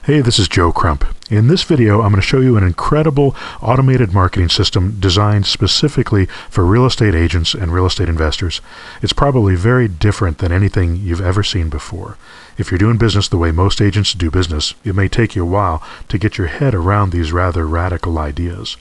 Hey, this is Joe Crump. In this video, I'm going to show you an incredible automated marketing system designed specifically for real estate agents and real estate investors. It's probably very different than anything you've ever seen before. If you're doing business the way most agents do business, it may take you a while to get your head around these rather radical ideas.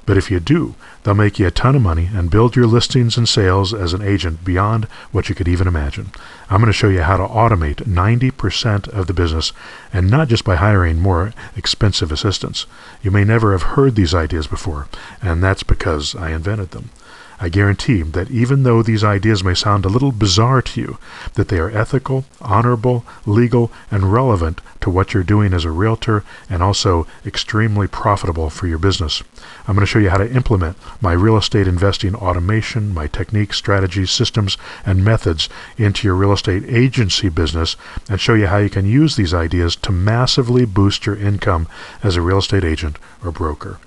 But if you do, they'll make you a ton of money and build your listings and sales as an agent beyond what you could even imagine. I'm going to show you how to automate 90% of the business, and not just by hiring more expensive assistants. You may never have heard these ideas before, and that's because I invented them. I guarantee that even though these ideas may sound a little bizarre to you, that they are ethical, honorable, legal, and relevant to what you're doing as a realtor, and also extremely profitable for your business. I'm going to show you how to implement my real estate investing automation, my techniques, strategies, systems, and methods into your real estate agency business, and show you how you can use these ideas to massively boost your income as a real estate agent or broker.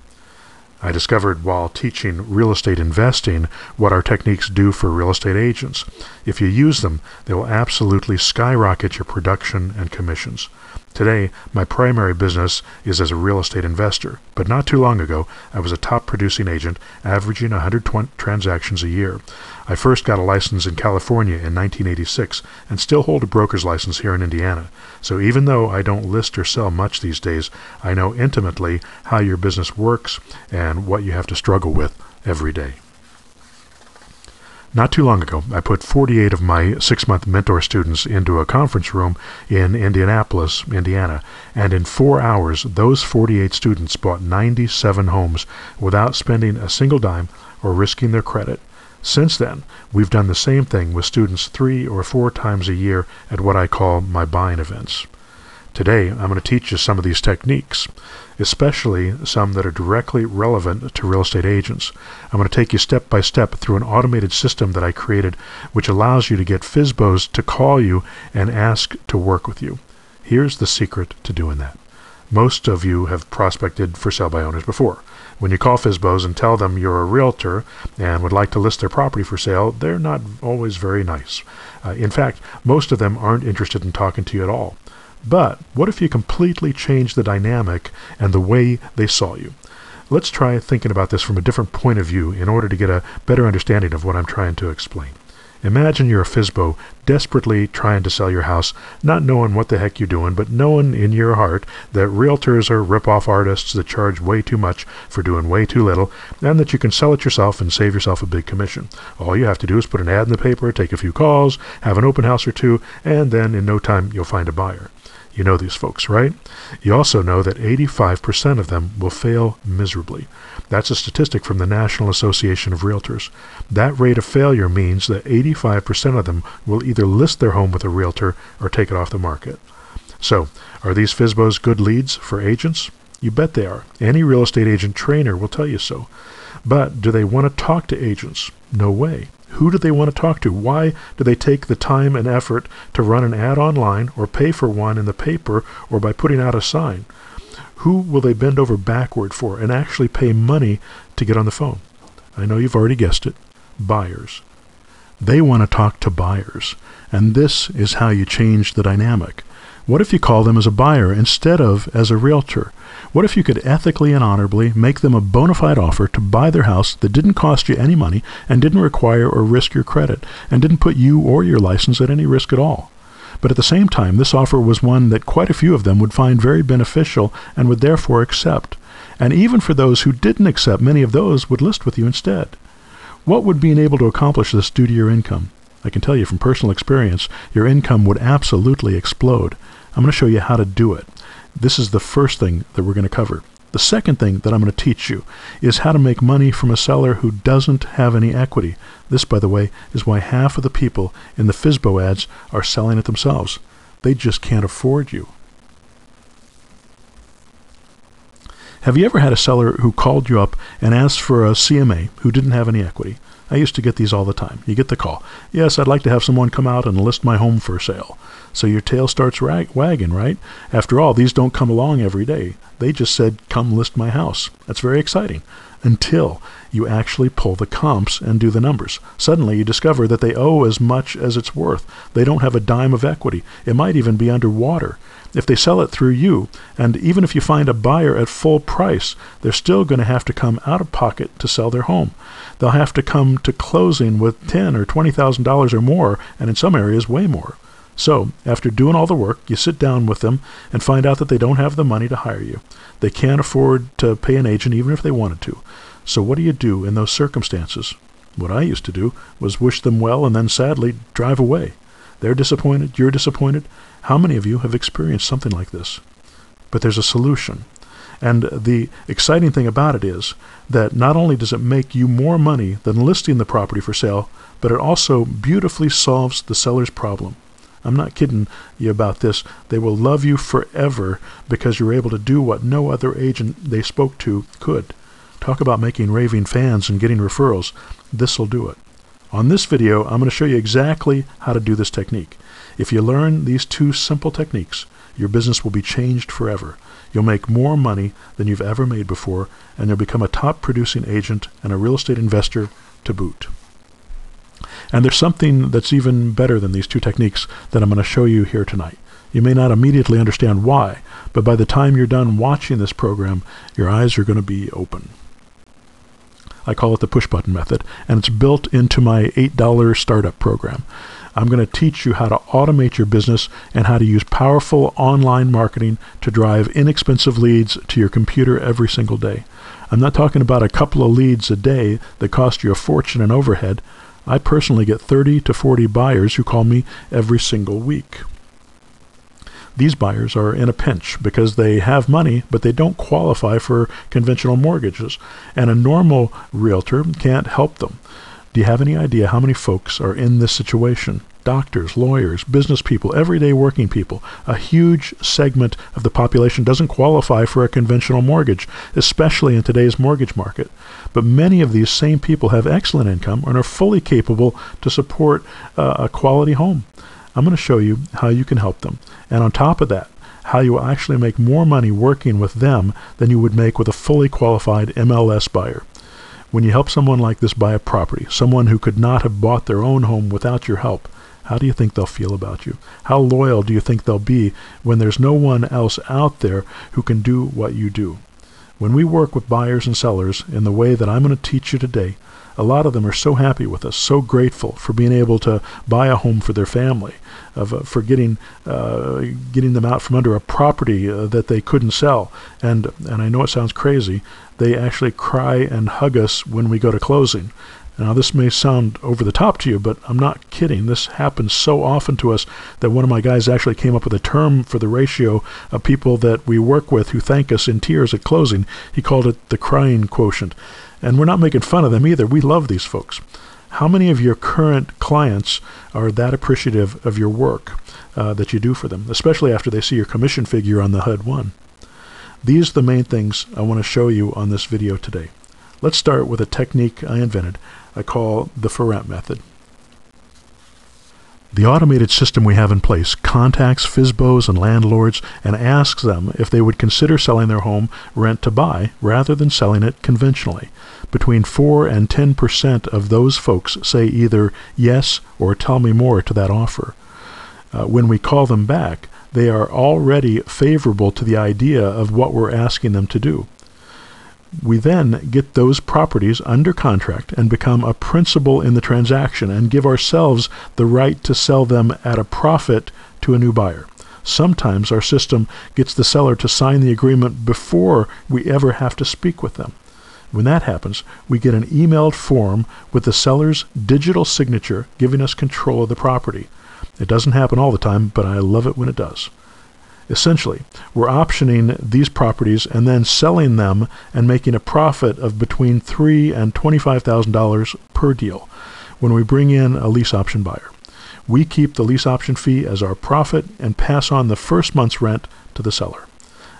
I discovered while teaching real estate investing what our techniques do for real estate agents. If you use them, they will absolutely skyrocket your production and commissions. Today, my primary business is as a real estate investor, but not too long ago, I was a top producing agent, averaging 120 transactions a year. I first got a license in California in 1986 and still hold a broker's license here in Indiana. So even though I don't list or sell much these days, I know intimately how your business works and what you have to struggle with every day. Not too long ago, I put 48 of my 6-month mentor students into a conference room in Indianapolis, Indiana, and in 4 hours, those 48 students bought 97 homes without spending a single dime or risking their credit. Since then, we've done the same thing with students 3 or 4 times a year at what I call my buying events. Today, I'm going to teach you some of these techniques, especially some that are directly relevant to real estate agents. I'm going to take you step by step through an automated system that I created, which allows you to get FSBOs to call you and ask to work with you. Here's the secret to doing that. Most of you have prospected for sale by owners before. When you call FSBOs and tell them you're a realtor and would like to list their property for sale, they're not always very nice. In fact, most of them aren't interested in talking to you at all. But what if you completely change the dynamic and the way they saw you? Let's try thinking about this from a different point of view in order to get a better understanding of what I'm trying to explain. Imagine you're a FSBO desperately trying to sell your house, not knowing what the heck you're doing, but knowing in your heart that realtors are rip-off artists that charge way too much for doing way too little, and that you can sell it yourself and save yourself a big commission. All you have to do is put an ad in the paper, take a few calls, have an open house or two, and then in no time you'll find a buyer. You know these folks, right? You also know that 85% of them will fail miserably. That's a statistic from the National Association of Realtors. That rate of failure means that 85% of them will either list their home with a realtor or take it off the market. So, are these FSBOs good leads for agents? You bet they are. Any real estate agent trainer will tell you so. But do they want to talk to agents? No way. Who do they want to talk to? Why do they take the time and effort to run an ad online or pay for one in the paper or by putting out a sign? Who will they bend over backward for and actually pay money to get on the phone? I know you've already guessed it. Buyers. They want to talk to buyers. And this is how you change the dynamic. What if you call them as a buyer instead of as a realtor? What if you could ethically and honorably make them a bona fide offer to buy their house that didn't cost you any money and didn't require or risk your credit and didn't put you or your license at any risk at all? But at the same time, this offer was one that quite a few of them would find very beneficial and would therefore accept. And even for those who didn't accept, many of those would list with you instead. What would being able to accomplish this do to your income? I can tell you from personal experience, your income would absolutely explode. I'm going to show you how to do it. This is the first thing that we're going to cover. The second thing that I'm going to teach you is how to make money from a seller who doesn't have any equity. This, by the way, is why half of the people in the FSBO ads are selling it themselves. They just can't afford you. Have you ever had a seller who called you up and asked for a CMA who didn't have any equity? I used to get these all the time. You get the call. Yes, I'd like to have someone come out and list my home for sale. So your tail starts wagging, right? After all, these don't come along every day. They just said, come list my house. That's very exciting. Until you actually pull the comps and do the numbers. Suddenly you discover that they owe as much as it's worth. They don't have a dime of equity. It might even be underwater. If they sell it through you, and even if you find a buyer at full price, they're still going to have to come out of pocket to sell their home. They'll have to come to closing with $10,000 or $20,000 or more, and in some areas way more. So, after doing all the work, you sit down with them and find out that they don't have the money to hire you. They can't afford to pay an agent even if they wanted to. So what do you do in those circumstances? What I used to do was wish them well and then sadly drive away. They're disappointed, you're disappointed. How many of you have experienced something like this? But there's a solution. And the exciting thing about it is that not only does it make you more money than listing the property for sale, but it also beautifully solves the seller's problem. I'm not kidding you about this. They will love you forever because you're able to do what no other agent they spoke to could. Talk about making raving fans and getting referrals. This will do it. On this video, I'm going to show you exactly how to do this technique. If you learn these two simple techniques, your business will be changed forever. You'll make more money than you've ever made before, and you'll become a top producing agent and a real estate investor to boot. And there's something that's even better than these two techniques that I'm going to show you here tonight. You may not immediately understand why, but by the time you're done watching this program, your eyes are going to be open. I call it the push button method, and it's built into my $8 startup program. I'm going to teach you how to automate your business and how to use powerful online marketing to drive inexpensive leads to your computer every single day. I'm not talking about a couple of leads a day that cost you a fortune in overhead. I personally get 30 to 40 buyers who call me every single week. These buyers are in a pinch because they have money, but they don't qualify for conventional mortgages, and a normal realtor can't help them. Do you have any idea how many folks are in this situation? Doctors, lawyers, business people, everyday working people. A huge segment of the population doesn't qualify for a conventional mortgage, especially in today's mortgage market. But many of these same people have excellent income and are fully capable to support a quality home. I'm going to show you how you can help them. And on top of that, how you will actually make more money working with them than you would make with a fully qualified MLS buyer. When you help someone like this buy a property, someone who could not have bought their own home without your help, how do you think they'll feel about you? How loyal do you think they'll be when there's no one else out there who can do what you do? When we work with buyers and sellers in the way that I'm going to teach you today, a lot of them are so happy with us, so grateful for being able to buy a home for their family, for getting them out from under a property that they couldn't sell. And I know it sounds crazy, they actually cry and hug us when we go to closing. Now, this may sound over the top to you, but I'm not kidding. This happens so often to us that one of my guys actually came up with a term for the ratio of people that we work with who thank us in tears at closing. He called it the crying quotient. And we're not making fun of them either. We love these folks. How many of your current clients are that appreciative of your work that you do for them, especially after they see your commission figure on the HUD-1? These are the main things I want to show you on this video today. Let's start with a technique I invented I call the for rent method. The automated system we have in place contacts FSBOs and landlords and asks them if they would consider selling their home rent to buy rather than selling it conventionally. Between 4 and 10% of those folks say either yes or tell me more to that offer. When we call them back, they are already favorable to the idea of what we're asking them to do. We then get those properties under contract and become a principal in the transaction and give ourselves the right to sell them at a profit to a new buyer. Sometimes our system gets the seller to sign the agreement before we ever have to speak with them. When that happens, we get an emailed form with the seller's digital signature giving us control of the property. It doesn't happen all the time, but I love it when it does. Essentially, we're optioning these properties and then selling them and making a profit of between $3,000 and $25,000 per deal when we bring in a lease option buyer. We keep the lease option fee as our profit and pass on the first month's rent to the seller.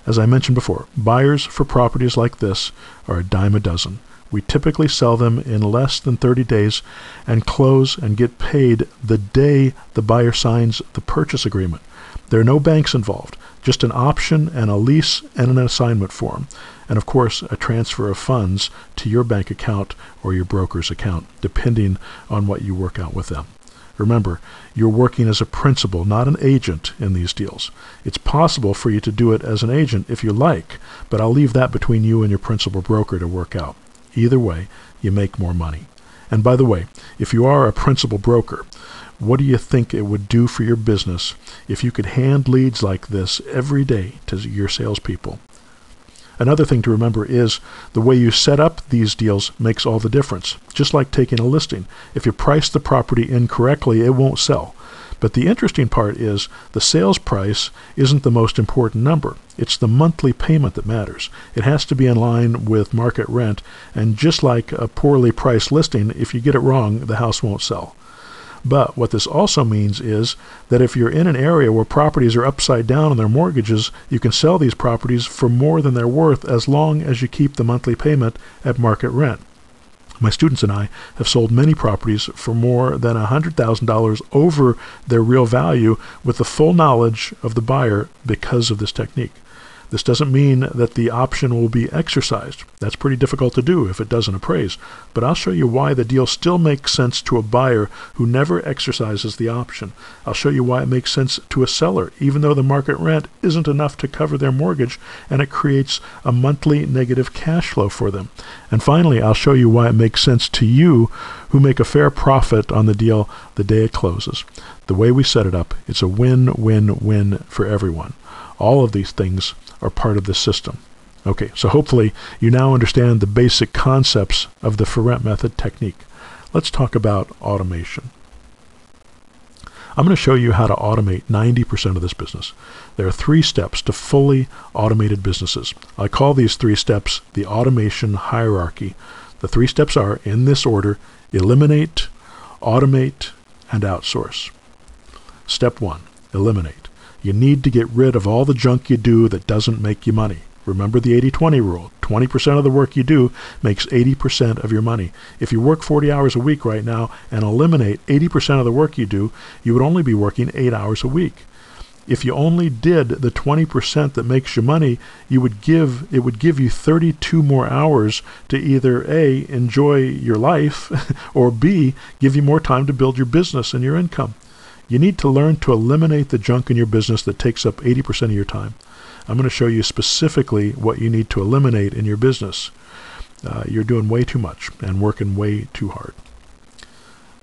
As I mentioned before, buyers for properties like this are a dime a dozen. We typically sell them in less than 30 days and close and get paid the day the buyer signs the purchase agreement. There are no banks involved, just an option and a lease and an assignment form, and of course a transfer of funds to your bank account or your broker's account, depending on what you work out with them. Remember, you're working as a principal, not an agent in these deals. It's possible for you to do it as an agent if you like, but I'll leave that between you and your principal broker to work out. Either way, you make more money. And by the way, if you are a principal broker, what do you think it would do for your business if you could hand leads like this every day to your salespeople? Another thing to remember is the way you set up these deals makes all the difference. Just like taking a listing. If you price the property incorrectly, it won't sell. But the interesting part is the sales price isn't the most important number. It's the monthly payment that matters. It has to be in line with market rent, and just like a poorly priced listing, if you get it wrong, the house won't sell. But what this also means is that if you're in an area where properties are upside down on their mortgages, you can sell these properties for more than they're worth as long as you keep the monthly payment at market rent. My students and I have sold many properties for more than $100,000 over their real value with the full knowledge of the buyer because of this technique. This doesn't mean that the option will be exercised. That's pretty difficult to do if it doesn't appraise. But I'll show you why the deal still makes sense to a buyer who never exercises the option. I'll show you why it makes sense to a seller, even though the market rent isn't enough to cover their mortgage, and it creates a monthly negative cash flow for them. And finally, I'll show you why it makes sense to you who make a fair profit on the deal the day it closes. The way we set it up, it's a win-win-win for everyone. All of these things are part of this system. Okay, so hopefully you now understand the basic concepts of the for rent method technique. Let's talk about automation. I'm going to show you how to automate 90% of this business. There are 3 steps to fully automated businesses. I call these 3 steps the automation hierarchy. The 3 steps are, in this order: eliminate, automate, and outsource. Step 1, eliminate. You need to get rid of all the junk you do that doesn't make you money. Remember the 80-20 rule. 20% of the work you do makes 80% of your money. If you work 40 hours a week right now and eliminate 80% of the work you do, you would only be working 8 hours a week. If you only did the 20% that makes you money, it would give you 32 more hours to either A, enjoy your life, or B, give you more time to build your business and your income. You need to learn to eliminate the junk in your business that takes up 80% of your time. I'm going to show you specifically what you need to eliminate in your business. You're doing way too much and working way too hard.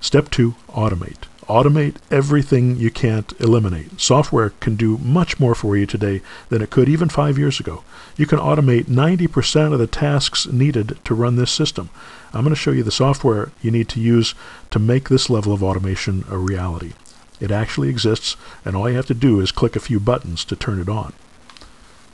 Step 2, automate. Automate everything you can't eliminate. Software can do much more for you today than it could even 5 years ago. You can automate 90% of the tasks needed to run this system. I'm going to show you the software you need to use to make this level of automation a reality. It actually exists, and all you have to do is click a few buttons to turn it on.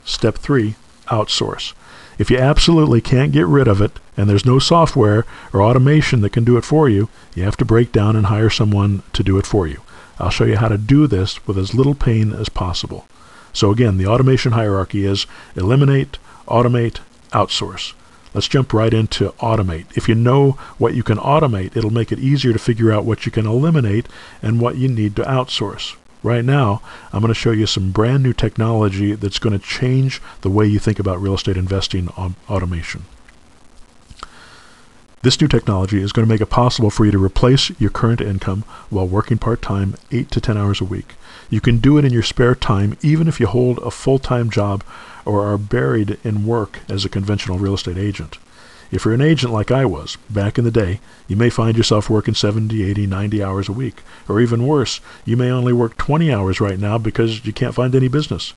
Step 3, outsource. If you absolutely can't get rid of it, and there's no software or automation that can do it for you, you have to break down and hire someone to do it for you. I'll show you how to do this with as little pain as possible. So again, the automation hierarchy is eliminate, automate, outsource. Let's jump right into automate. If you know what you can automate, it'll make it easier to figure out what you can eliminate and what you need to outsource. Right now, I'm going to show you some brand new technology that's going to change the way you think about real estate investing on automation. This new technology is going to make it possible for you to replace your current income while working part-time 8 to 10 hours a week. You can do it in your spare time even if you hold a full-time job or are buried in work as a conventional real estate agent. If you're an agent like I was back in the day, you may find yourself working 70, 80, 90 hours a week. Or even worse, you may only work 20 hours right now because you can't find any business.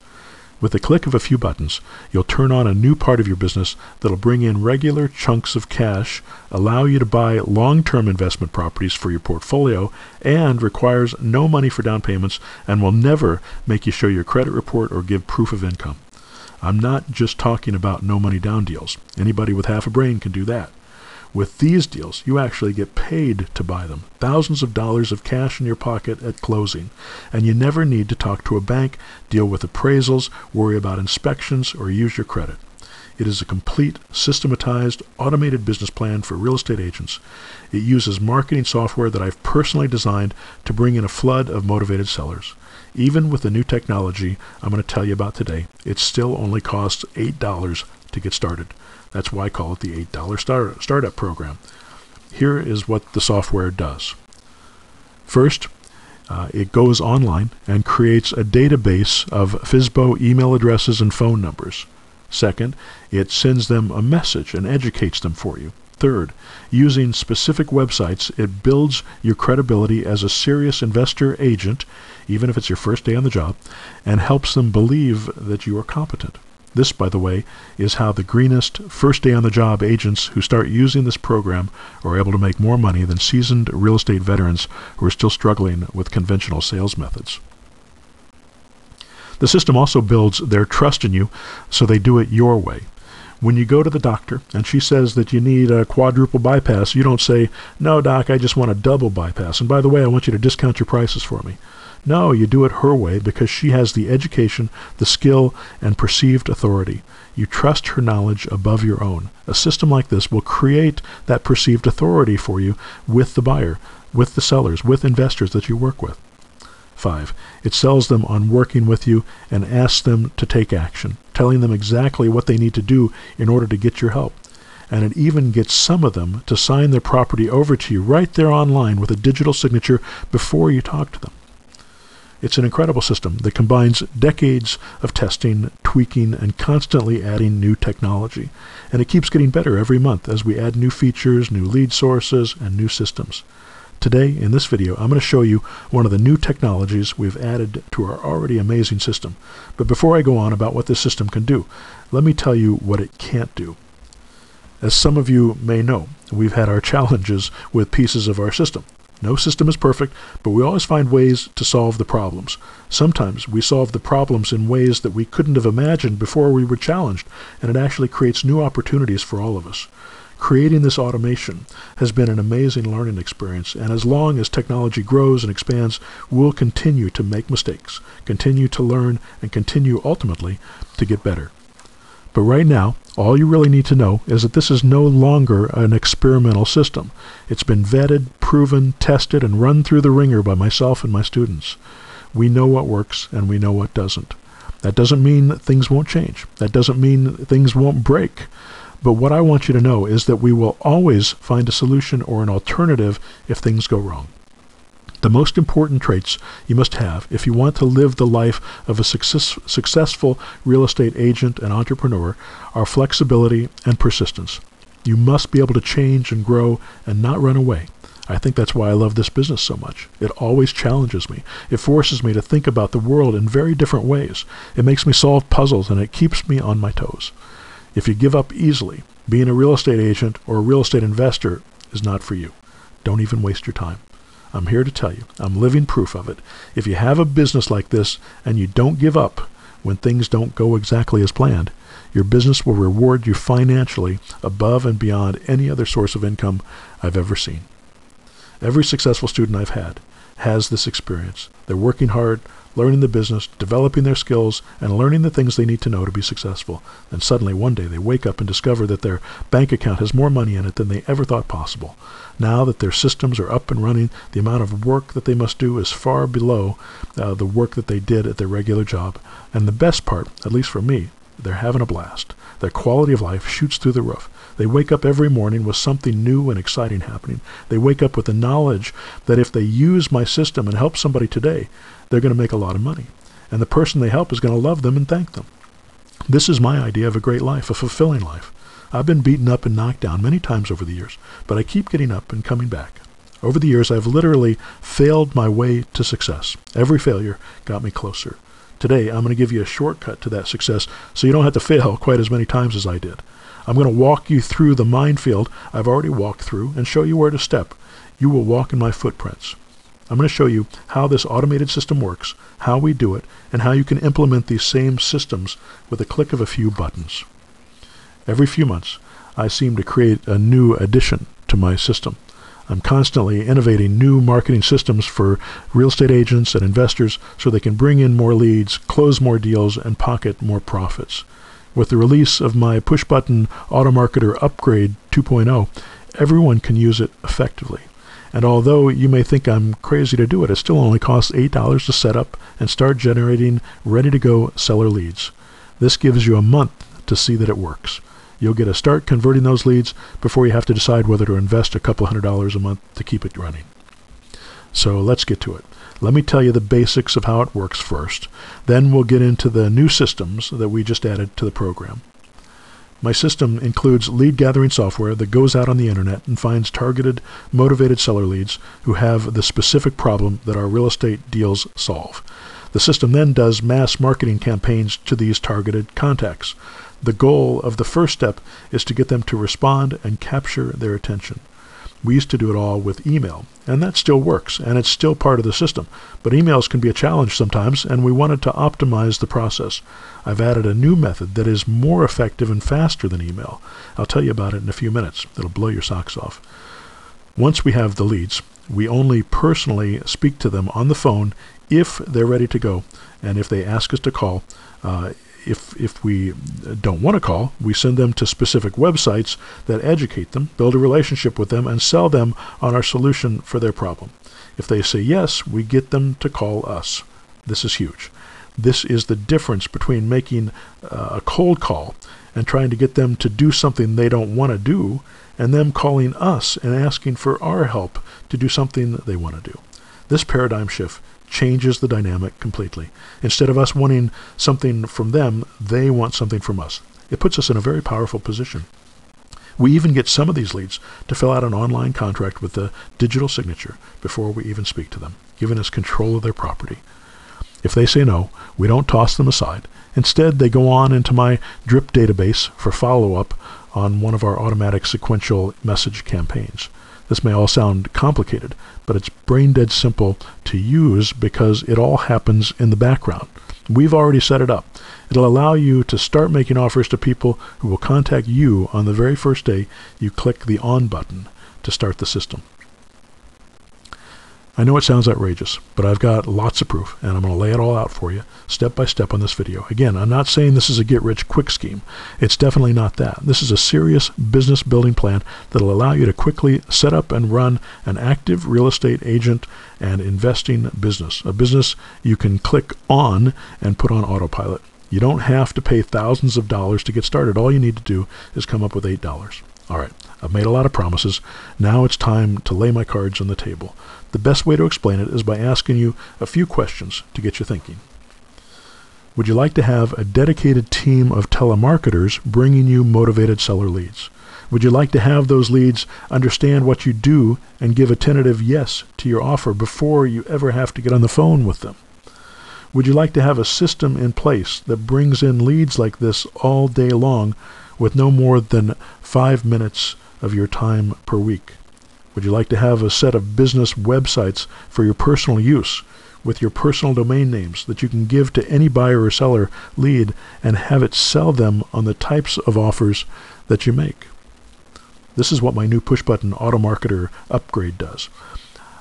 With the click of a few buttons, you'll turn on a new part of your business that'll bring in regular chunks of cash, allow you to buy long-term investment properties for your portfolio, and requires no money for down payments and will never make you show your credit report or give proof of income. I'm not just talking about no money down deals. Anybody with half a brain can do that. With these deals, you actually get paid to buy them. Thousands of dollars of cash in your pocket at closing. And you never need to talk to a bank, deal with appraisals, worry about inspections, or use your credit. It is a complete, systematized, automated business plan for real estate agents. It uses marketing software that I've personally designed to bring in a flood of motivated sellers. Even with the new technology I'm going to tell you about today, it still only costs $8 to get started. That's why I call it the $8 startup program. Here is what the software does. First, it goes online and creates a database of FSBO email addresses and phone numbers. Second, it sends them a message and educates them for you. Third, using specific websites, it builds your credibility as a serious investor agent, even if it's your first day on the job, and helps them believe that you are competent. This, by the way, is how the greenest first day on the job agents who start using this program are able to make more money than seasoned real estate veterans who are still struggling with conventional sales methods. The system also builds their trust in you, so they do it your way. When you go to the doctor and she says that you need a quadruple bypass, you don't say, "No, doc, I just want a double bypass. And by the way, I want you to discount your prices for me." No, you do it her way because she has the education, the skill, and perceived authority. You trust her knowledge above your own. A system like this will create that perceived authority for you with the buyer, with the sellers, with investors that you work with. 5. It sells them on working with you and asks them to take action, telling them exactly what they need to do in order to get your help. And it even gets some of them to sign their property over to you right there online with a digital signature before you talk to them. It's an incredible system that combines decades of testing, tweaking, and constantly adding new technology. And it keeps getting better every month as we add new features, new lead sources, and new systems. Today, in this video, I'm going to show you one of the new technologies we've added to our already amazing system. But before I go on about what this system can do, let me tell you what it can't do. As some of you may know, we've had our challenges with pieces of our system. No system is perfect, but we always find ways to solve the problems. Sometimes we solve the problems in ways that we couldn't have imagined before we were challenged, and it actually creates new opportunities for all of us. Creating this automation has been an amazing learning experience, and as long as technology grows and expands, we'll continue to make mistakes, continue to learn, and continue ultimately to get better. But right now, all you really need to know is that this is no longer an experimental system. It's been vetted, proven, tested, and run through the ringer by myself and my students. We know what works and we know what doesn't. That doesn't mean that things won't change. That doesn't mean that things won't break. But what I want you to know is that we will always find a solution or an alternative if things go wrong. The most important traits you must have if you want to live the life of a successful real estate agent and entrepreneur are flexibility and persistence. You must be able to change and grow and not run away. I think that's why I love this business so much. It always challenges me. It forces me to think about the world in very different ways. It makes me solve puzzles and it keeps me on my toes. If you give up easily, being a real estate agent or a real estate investor is not for you. Don't even waste your time. I'm here to tell you, I'm living proof of it. If you have a business like this and you don't give up when things don't go exactly as planned, your business will reward you financially above and beyond any other source of income I've ever seen. Every successful student I've had has this experience. They're working hard, learning the business, developing their skills, and learning the things they need to know to be successful. And suddenly one day they wake up and discover that their bank account has more money in it than they ever thought possible. Now that their systems are up and running, the amount of work that they must do is far below the work that they did at their regular job. And the best part, at least for me, they're having a blast. Their quality of life shoots through the roof. They wake up every morning with something new and exciting happening. They wake up with the knowledge that if they use my system and help somebody today, they're going to make a lot of money. And the person they help is going to love them and thank them. This is my idea of a great life, a fulfilling life. I've been beaten up and knocked down many times over the years, but I keep getting up and coming back. Over the years, I've literally failed my way to success. Every failure got me closer. Today, I'm going to give you a shortcut to that success so you don't have to fail quite as many times as I did. I'm going to walk you through the minefield I've already walked through and show you where to step. You will walk in my footprints. I'm going to show you how this automated system works, how we do it, and how you can implement these same systems with a click of a few buttons. Every few months, I seem to create a new addition to my system. I'm constantly innovating new marketing systems for real estate agents and investors so they can bring in more leads, close more deals, and pocket more profits. With the release of my push-button Automarketer Upgrade 2.0, everyone can use it effectively. And although you may think I'm crazy to do it, it still only costs $8 to set up and start generating ready-to-go seller leads. This gives you a month to see that it works. You'll get a start converting those leads before you have to decide whether to invest a couple $100 a month to keep it running. So let's get to it. Let me tell you the basics of how it works first. Then we'll get into the new systems that we just added to the program. My system includes lead gathering software that goes out on the internet and finds targeted, motivated seller leads who have the specific problem that our real estate deals solve. The system then does mass marketing campaigns to these targeted contacts. The goal of the first step is to get them to respond and capture their attention. We used to do it all with email, and that still works, and it's still part of the system. But emails can be a challenge sometimes, and we wanted to optimize the process. I've added a new method that is more effective and faster than email. I'll tell you about it in a few minutes. It'll blow your socks off. Once we have the leads, we only personally speak to them on the phone if they're ready to go, and if they ask us to call. If we don't want to call, we send them to specific websites that educate them, build a relationship with them, and sell them on our solution for their problem. If they say yes, we get them to call us. This is huge. This is the difference between making a cold call and trying to get them to do something they don't want to do, and them calling us and asking for our help to do something that they want to do. This paradigm shift changes the dynamic completely. Instead of us wanting something from them, they want something from us. It puts us in a very powerful position. We even get some of these leads to fill out an online contract with a digital signature before we even speak to them, giving us control of their property. If they say no, we don't toss them aside. Instead, they go on into my drip database for follow-up on one of our automatic sequential message campaigns. This may all sound complicated, but it's brain-dead simple to use because it all happens in the background. We've already set it up. It'll allow you to start making offers to people who will contact you on the very first day you click the on button to start the system. I know it sounds outrageous, but I've got lots of proof, and I'm going to lay it all out for you, step by step on this video. Again, I'm not saying this is a get-rich-quick scheme. It's definitely not that. This is a serious business-building plan that will allow you to quickly set up and run an active real estate agent and investing business, a business you can click on and put on autopilot. You don't have to pay thousands of dollars to get started. All you need to do is come up with $8. All right, I've made a lot of promises. Now it's time to lay my cards on the table. The best way to explain it is by asking you a few questions to get you thinking. Would you like to have a dedicated team of telemarketers bringing you motivated seller leads? Would you like to have those leads understand what you do and give a tentative yes to your offer before you ever have to get on the phone with them? Would you like to have a system in place that brings in leads like this all day long with no more than 5 minutes of your time per week? Would you like to have a set of business websites for your personal use with your personal domain names that you can give to any buyer or seller lead and have it sell them on the types of offers that you make? This is what my new push-button Automarketer Upgrade does.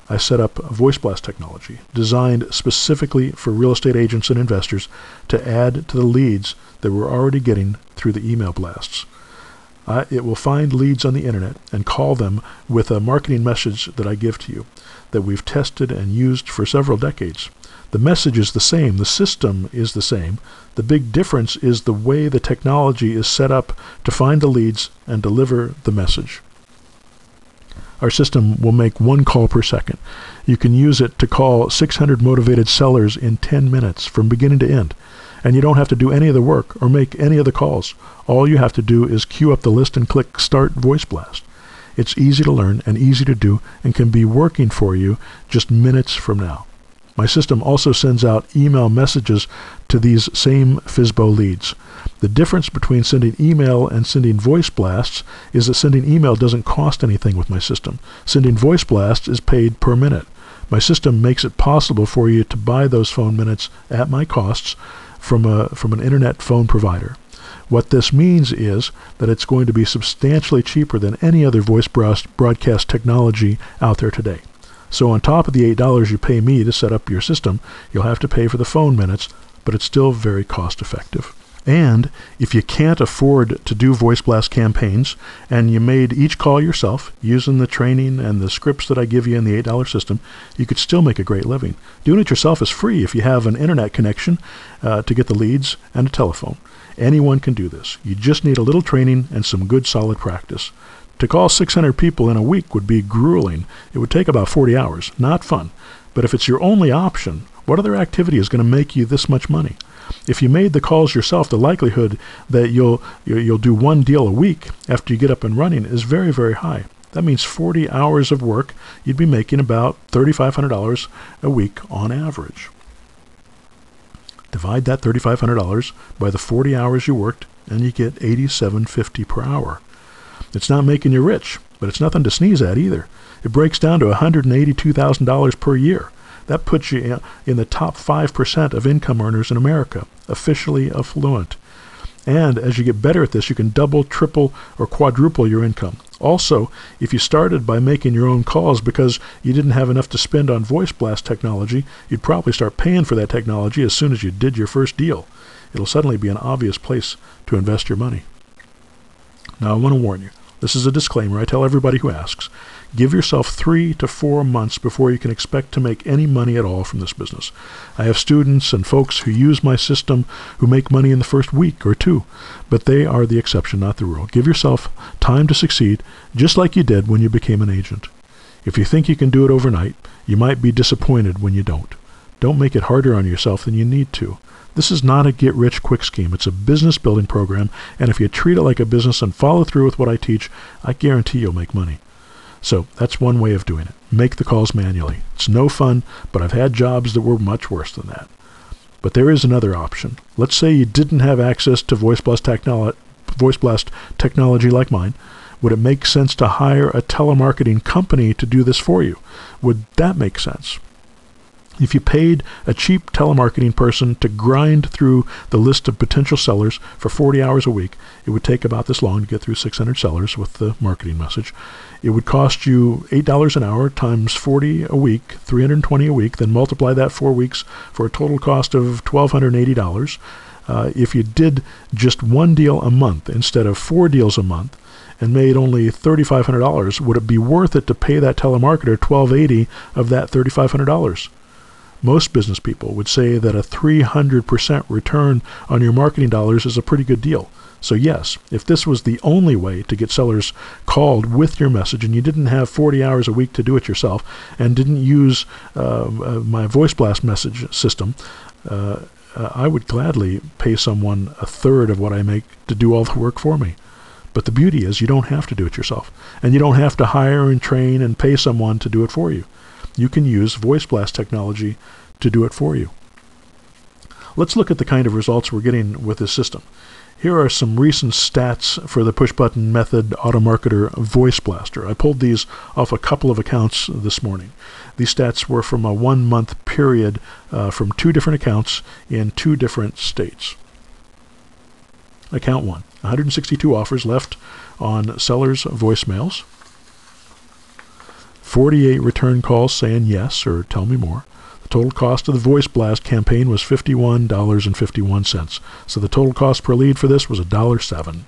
I set up Voiceblast technology designed specifically for real estate agents and investors to add to the leads that we're already getting through the email blasts. It will find leads on the internet and call them with a marketing message that I give to you that we've tested and used for several decades. The message is the same. The system is the same. The big difference is the way the technology is set up to find the leads and deliver the message. Our system will make 1 call per second. You can use it to call 600 motivated sellers in 10 minutes from beginning to end. And you don't have to do any of the work or make any of the calls. All you have to do is queue up the list and click Start Voiceblast. It's easy to learn and easy to do and can be working for you just minutes from now. My system also sends out email messages to these same FSBO leads. The difference between sending email and sending voice blasts is that sending email doesn't cost anything with my system. Sending voice blasts is paid per minute. My system makes it possible for you to buy those phone minutes at my costs from an internet phone provider. What this means is that it's going to be substantially cheaper than any other voice broadcast technology out there today. So on top of the $8 you pay me to set up your system, you'll have to pay for the phone minutes, but it's still very cost effective. And if you can't afford to do Voiceblast campaigns and you made each call yourself using the training and the scripts that I give you in the $8 system, you could still make a great living. Doing it yourself is free if you have an internet connection to get the leads and a telephone. Anyone can do this. You just need a little training and some good solid practice. To call 600 people in a week would be grueling. It would take about 40 hours. Not fun. But if it's your only option, what other activity is going to make you this much money? If you made the calls yourself, the likelihood that you'll do one deal a week after you get up and running is very, very high. That means 40 hours of work, you'd be making about $3,500 a week on average. Divide that $3,500 by the 40 hours you worked, and you get $87.50 per hour. It's not making you rich, but it's nothing to sneeze at either. It breaks down to $182,000 per year. That puts you in the top 5% of income earners in America, officially affluent. And as you get better at this, you can double, triple, or quadruple your income. Also, if you started by making your own calls because you didn't have enough to spend on Voiceblast technology, you'd probably start paying for that technology as soon as you did your first deal. It'll suddenly be an obvious place to invest your money. Now, I want to warn you. This is a disclaimer I tell everybody who asks. Give yourself 3 to 4 months before you can expect to make any money at all from this business. I have students and folks who use my system who make money in the first week or 2, but they are the exception, not the rule. Give yourself time to succeed, just like you did when you became an agent. If you think you can do it overnight, you might be disappointed when you don't. Don't make it harder on yourself than you need to. This is not a get-rich-quick scheme. It's a business-building program, and if you treat it like a business and follow through with what I teach, I guarantee you'll make money. So that's one way of doing it. Make the calls manually. It's no fun, but I've had jobs that were much worse than that. But there is another option. Let's say you didn't have access to Voiceblast technology like mine. Would it make sense to hire a telemarketing company to do this for you? Would that make sense? If you paid a cheap telemarketing person to grind through the list of potential sellers for 40 hours a week, it would take about this long to get through 600 sellers with the marketing message. It would cost you $8 an hour times 40 a week, $320 a week, then multiply that 4 weeks for a total cost of $1,280. If you did just one deal a month instead of 4 deals a month and made only $3,500, would it be worth it to pay that telemarketer $1,280 of that $3,500? Most business people would say that a 300% return on your marketing dollars is a pretty good deal. So yes, if this was the only way to get sellers called with your message and you didn't have 40 hours a week to do it yourself and didn't use my Voiceblast message system, I would gladly pay someone a third of what I make to do all the work for me. But the beauty is you don't have to do it yourself, and you don't have to hire and train and pay someone to do it for you. You can use Voiceblast technology to do it for you. Let's look at the kind of results we're getting with this system. Here are some recent stats for the push-button method Automarketer Voiceblaster. I pulled these off a couple of accounts this morning. These stats were from a 1-month period from 2 different accounts in 2 different states. Account 1, 162 offers left on sellers' voicemails. 48 return calls saying yes or tell me more. The total cost of the Voiceblast campaign was $51.51. So the total cost per lead for this was $1.07.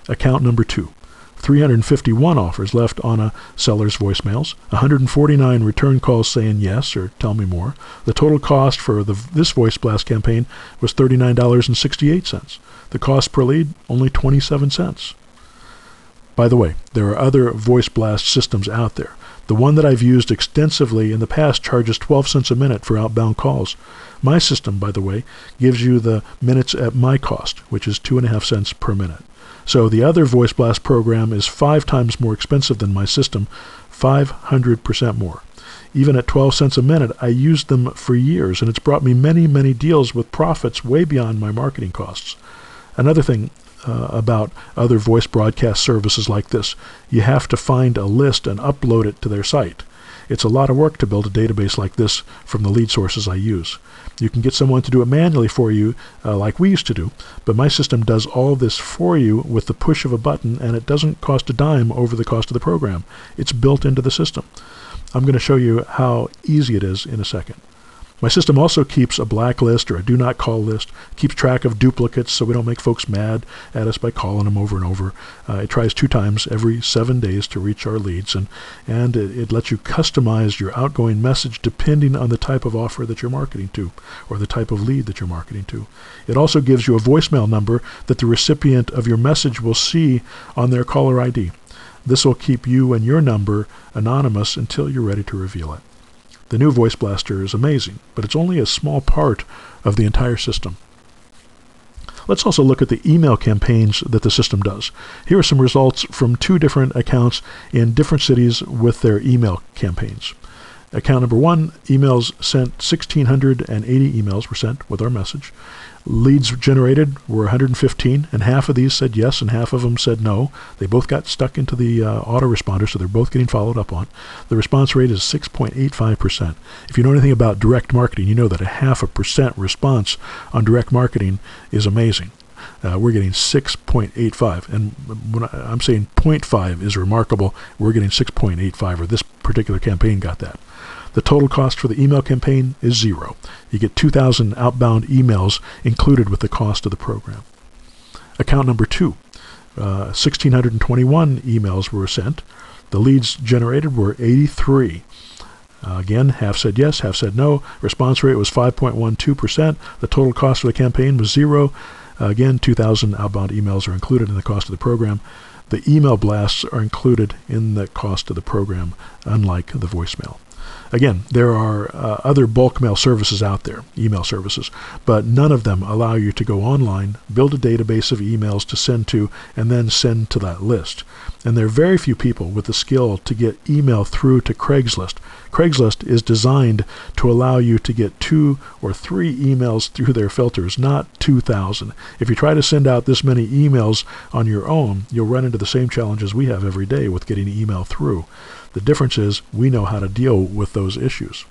Account number 2. 351 offers left on a seller's voicemails. 149 return calls saying yes or tell me more. The total cost for this Voiceblast campaign was $39.68. The cost per lead, only 27 cents. By the way, there are other Voiceblast systems out there. The one that I've used extensively in the past charges 12 cents a minute for outbound calls. My system, by the way, gives you the minutes at my cost, which is 2.5 cents per minute. So the other Voiceblast program is 5 times more expensive than my system, 500% more. Even at 12 cents a minute, I used them for years, and it's brought me many, many deals with profits way beyond my marketing costs. Another thing about other voice broadcast services like this, you have to find a list and upload it to their site. It's a lot of work to build a database like this from the lead sources I use. You can get someone to do it manually for you like we used to do, but my system does all this for you with the push of a button, and it doesn't cost a dime over the cost of the program. It's built into the system. I'm going to show you how easy it is in a second. My system also keeps a blacklist or a do not call list, keeps track of duplicates so we don't make folks mad at us by calling them over and over. It tries 2 times every 7 days to reach our leads, and it lets you customize your outgoing message depending on the type of offer that you're marketing to or the type of lead that you're marketing to. It also gives you a voicemail number that the recipient of your message will see on their caller ID. This will keep you and your number anonymous until you're ready to reveal it. The new Voice Blaster is amazing, but it's only a small part of the entire system. Let's also look at the email campaigns that the system does. Here are some results from 2 different accounts in different cities with their email campaigns. Account number 1, emails sent, 1,680 emails were sent with our message. Leads generated were 115, and half of these said yes and half of them said no. They both got stuck into the autoresponder, so they're both getting followed up on. The response rate is 6.85%. If you know anything about direct marketing, you know that a 0.5% response on direct marketing is amazing. We're getting 6.85, and when I'm saying 0.5 is remarkable, we're getting 6.85, or this particular campaign got that. The total cost for the email campaign is 0. You get 2,000 outbound emails included with the cost of the program. Account number 2, 1,621 emails were sent. The leads generated were 83. Again, half said yes, half said no. Response rate was 5.12%. The total cost for the campaign was 0. Again, 2,000 outbound emails are included in the cost of the program. The email blasts are included in the cost of the program, unlike the voicemail. Again, there are other bulk mail services out there, email services, but none of them allow you to go online, build a database of emails to send to, and then send to that list. And there are very few people with the skill to get email through to Craigslist. Craigslist is designed to allow you to get 2 or 3 emails through their filters, not 2,000. If you try to send out this many emails on your own, you'll run into the same challenges we have every day with getting email through. The difference is we know how to deal with those issues.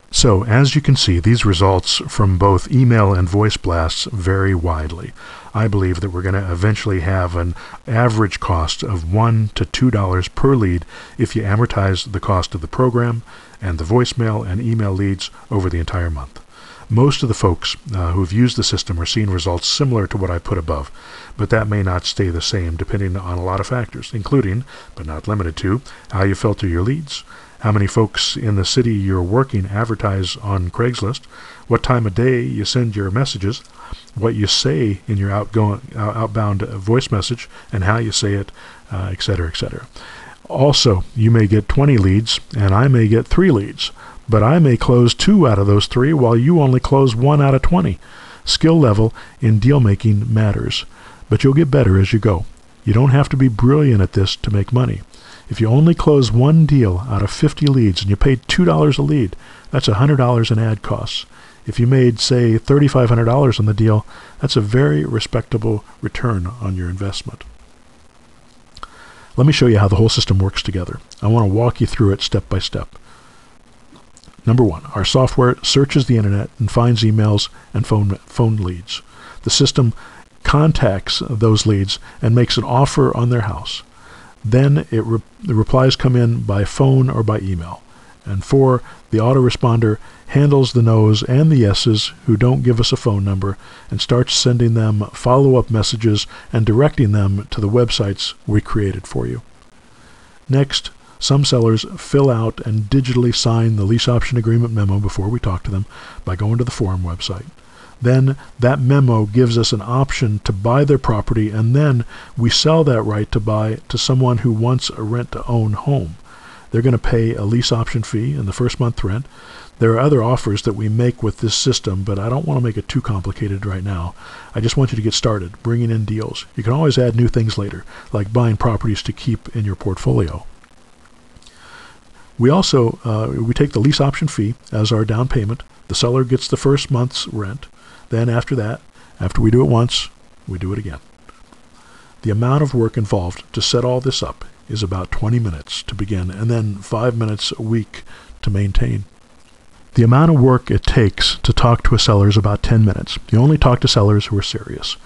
So, as you can see, these results from both email and voice blasts vary widely. I believe that we're going to eventually have an average cost of $1 to $2 per lead if you amortize the cost of the program and the voicemail and email leads over the entire month. Most of the folks who've used the system are seeing results similar to what I put above, but that may not stay the same depending on a lot of factors, including, but not limited to, how you filter your leads, how many folks in the city you're working advertise on Craigslist, what time of day you send your messages, what you say in your outbound voice message, and how you say it, etc., etc. Also, you may get 20 leads, and I may get 3 leads, but I may close 2 out of those 3 while you only close 1 out of 20. Skill level in deal making matters, but you'll get better as you go. You don't have to be brilliant at this to make money. If you only close 1 deal out of 50 leads and you paid $2 a lead, that's $100 in ad costs. If you made, say, $3,500 on the deal, that's a very respectable return on your investment. Let me show you how the whole system works together. I want to walk you through it step by step. Number 1, our software searches the internet and finds emails and phone leads. The system contacts those leads and makes an offer on their house. Then the replies come in by phone or by email. And 4, the autoresponder handles the no's and the yeses who don't give us a phone number and starts sending them follow-up messages and directing them to the websites we created for you. Next, some sellers fill out and digitally sign the lease option agreement memo before we talk to them by going to the forum website. Then that memo gives us an option to buy their property, and then we sell that right to buy to someone who wants a rent-to-own home. They're going to pay a lease option fee in the first month rent. There are other offers that we make with this system, but I don't want to make it too complicated right now. I just want you to get started, bringing in deals. You can always add new things later, like buying properties to keep in your portfolio. We also we take the lease option fee as our down payment. The seller gets the first month's rent. Then after that, after we do it once, we do it again. The amount of work involved to set all this up is about 20 minutes to begin, and then 5 minutes a week to maintain. The amount of work it takes to talk to a seller is about 10 minutes. You only talk to sellers who are serious.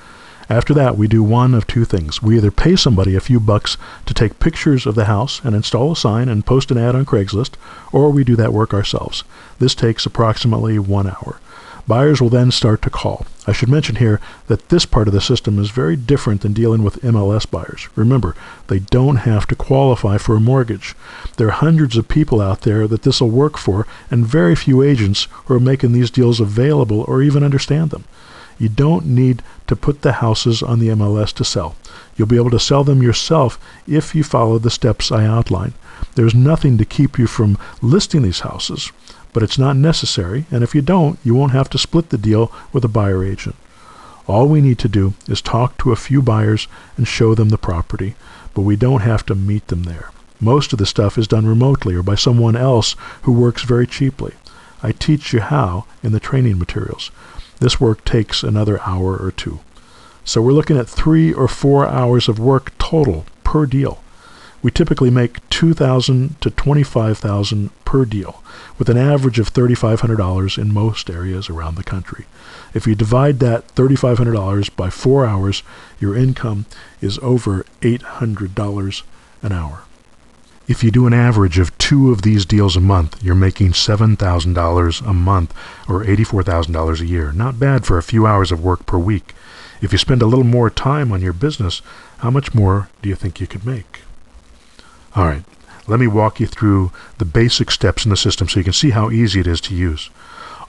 After that, we do one of two things. We either pay somebody a few bucks to take pictures of the house and install a sign and post an ad on Craigslist, or we do that work ourselves. This takes approximately 1 hour. Buyers will then start to call. I should mention here that this part of the system is very different than dealing with MLS buyers. Remember, they don't have to qualify for a mortgage. There are hundreds of people out there that this will work for, and very few agents who are making these deals available or even understand them. You don't need to put the houses on the MLS to sell. You'll be able to sell them yourself if you follow the steps I outline. There's nothing to keep you from listing these houses, but it's not necessary, and if you don't, you won't have to split the deal with a buyer agent. All we need to do is talk to a few buyers and show them the property, but we don't have to meet them there. Most of the stuff is done remotely or by someone else who works very cheaply. I teach you how in the training materials. This work takes another hour or two. So we're looking at 3 or 4 hours of work total per deal. We typically make $2,000 to $25,000 per deal, with an average of $3,500 in most areas around the country. If you divide that $3,500 by 4 hours, your income is over $800 an hour. If you do an average of 2 of these deals a month, you're making $7,000 a month or $84,000 a year. Not bad for a few hours of work per week. If you spend a little more time on your business, how much more do you think you could make? All right, let me walk you through the basic steps in the system so you can see how easy it is to use.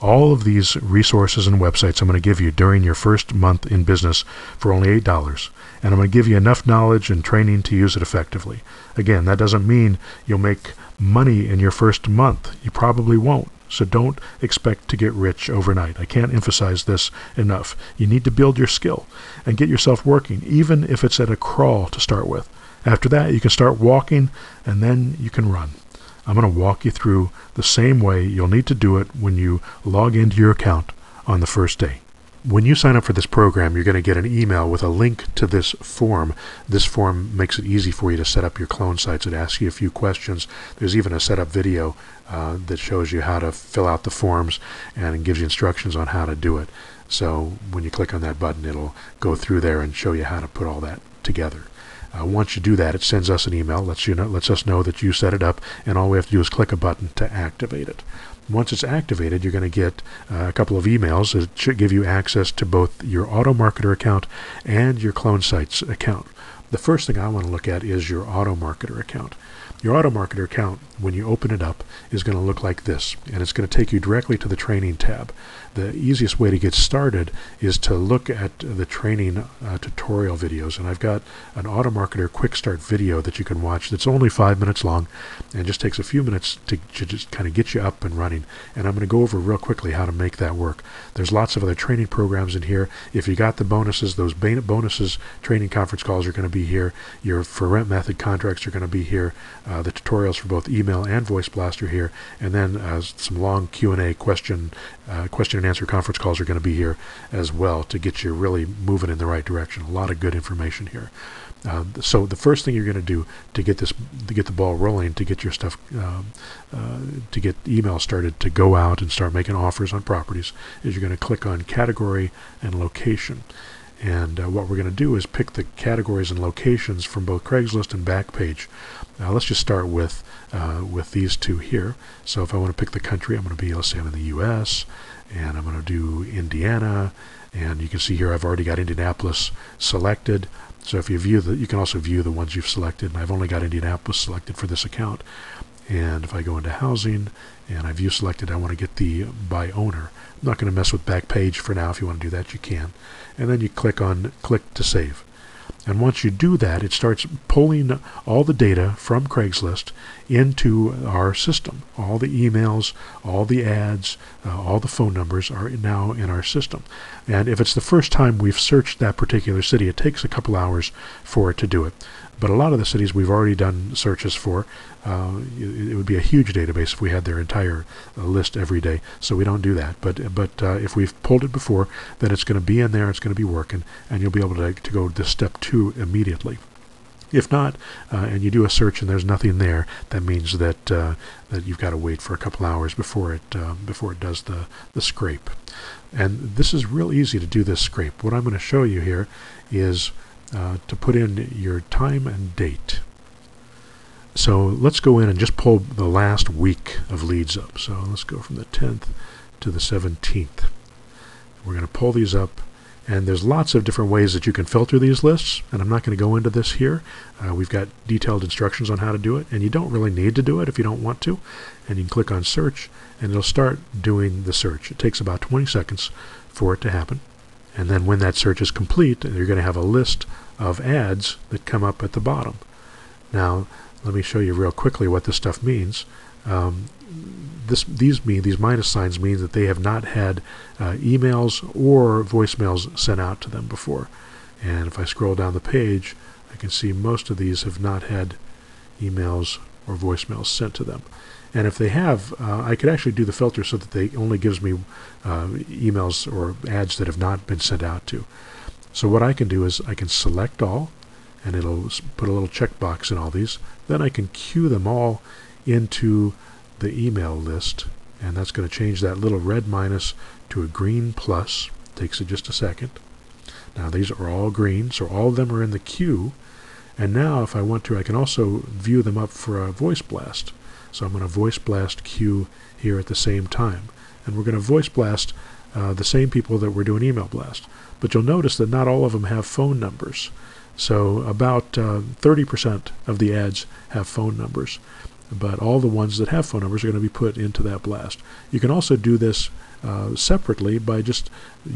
All of these resources and websites I'm going to give you during your first month in business for only $8, and I'm going to give you enough knowledge and training to use it effectively. Again, that doesn't mean you'll make money in your first month. You probably won't, so don't expect to get rich overnight. I can't emphasize this enough. You need to build your skill and get yourself working, even if it's at a crawl to start with. After that, you can start walking, and then you can run. I'm going to walk you through the same way you'll need to do it when you log into your account on the first day. When you sign up for this program, you're going to get an email with a link to this form. This form makes it easy for you to set up your clone sites. It asks you a few questions. There's even a setup video that shows you how to fill out the forms and gives you instructions on how to do it. So when you click on that button, it'll go through there and show you how to put all that together. Once you do that, it sends us an email, lets us know that you set it up, and all we have to do is click a button to activate it. Once it's activated, you're going to get a couple of emails that should give you access to both your Automarketer account and your Clone Sites account. The first thing I want to look at is your Automarketer account. Your Automarketer account, when you open it up, is going to look like this, and it's going to take you directly to the Training tab. The easiest way to get started is to look at the training tutorial videos, and I've got an Automarketer quick start video that you can watch that's only 5 minutes long and just takes a few minutes to just kind of get you up and running, and I'm going to go over real quickly how to make that work. There's lots of other training programs in here. If you got the bonuses, those bonuses training conference calls are going to be here. Your for rent method contracts are going to be here. The tutorials for both email and Voiceblast are here, and then some long Q&A question and answer conference calls are going to be here as well to get you really moving in the right direction. A lot of good information here. So the first thing you're going to do to get the ball rolling, to get your stuff, to get email started to go out and start making offers on properties, is you're going to click on category and location. And what we're going to do is pick the categories and locations from both Craigslist and Backpage. Let's just start with these two here. So if I want to pick the country, I'm going to be, let's say I'm in the U.S., and I'm going to do Indiana, and you can see here I've already got Indianapolis selected. So if you view you can also view the ones you've selected, and I've only got Indianapolis selected for this account. And if I go into housing and I view selected, I want to get the by owner. I'm not going to mess with Backpage for now. If you want to do that, you can. And then you click to save. And once you do that, it starts pulling all the data from Craigslist into our system. All the emails, all the ads, all the phone numbers are now in our system. And if it's the first time we've searched that particular city, it takes a couple hours for it to do it. But a lot of the cities we've already done searches for. It would be a huge database if we had their entire list every day, so we don't do that. But if we've pulled it before, then it's going to be in there, it's going to be working, and you'll be able to go to step 2 immediately. If not, and you do a search and there's nothing there, that means that that you've got to wait for a couple hours before it does the scrape. And this is real easy to do this scrape. What I'm going to show you here is to put in your time and date. So let's go in and just pull the last week of leads up. So let's go from the 10th to the 17th. We're going to pull these up. And there's lots of different ways that you can filter these lists, and I'm not going to go into this here. We've got detailed instructions on how to do it, and you don't really need to do it if you don't want to. And you can click on search, and it'll start doing the search. It takes about 20 seconds for it to happen. And then when that search is complete, you're going to have a list of ads that come up at the bottom. Now, let me show you real quickly what this stuff means. These minus signs mean that they have not had emails or voicemails sent out to them before. And if I scroll down the page, I can see most of these have not had emails or voicemails sent to them. And if they have, I could actually do the filter so that they only gives me emails or ads that have not been sent out to. So what I can do is I can select all, and it'll put a little checkbox in all these. Then I can queue them all into the email list, and that's going to change that little red minus to a green plus. Takes it just a second. Now these are all green, so all of them are in the queue. And now if I want to, I can also view them up for a Voiceblast. So I'm going to Voiceblast queue here at the same time. And we're going to Voiceblast the same people that we're doing email blast. But you'll notice that not all of them have phone numbers. So about 30% of the ads have phone numbers. But all the ones that have phone numbers are going to be put into that blast. You can also do this separately by just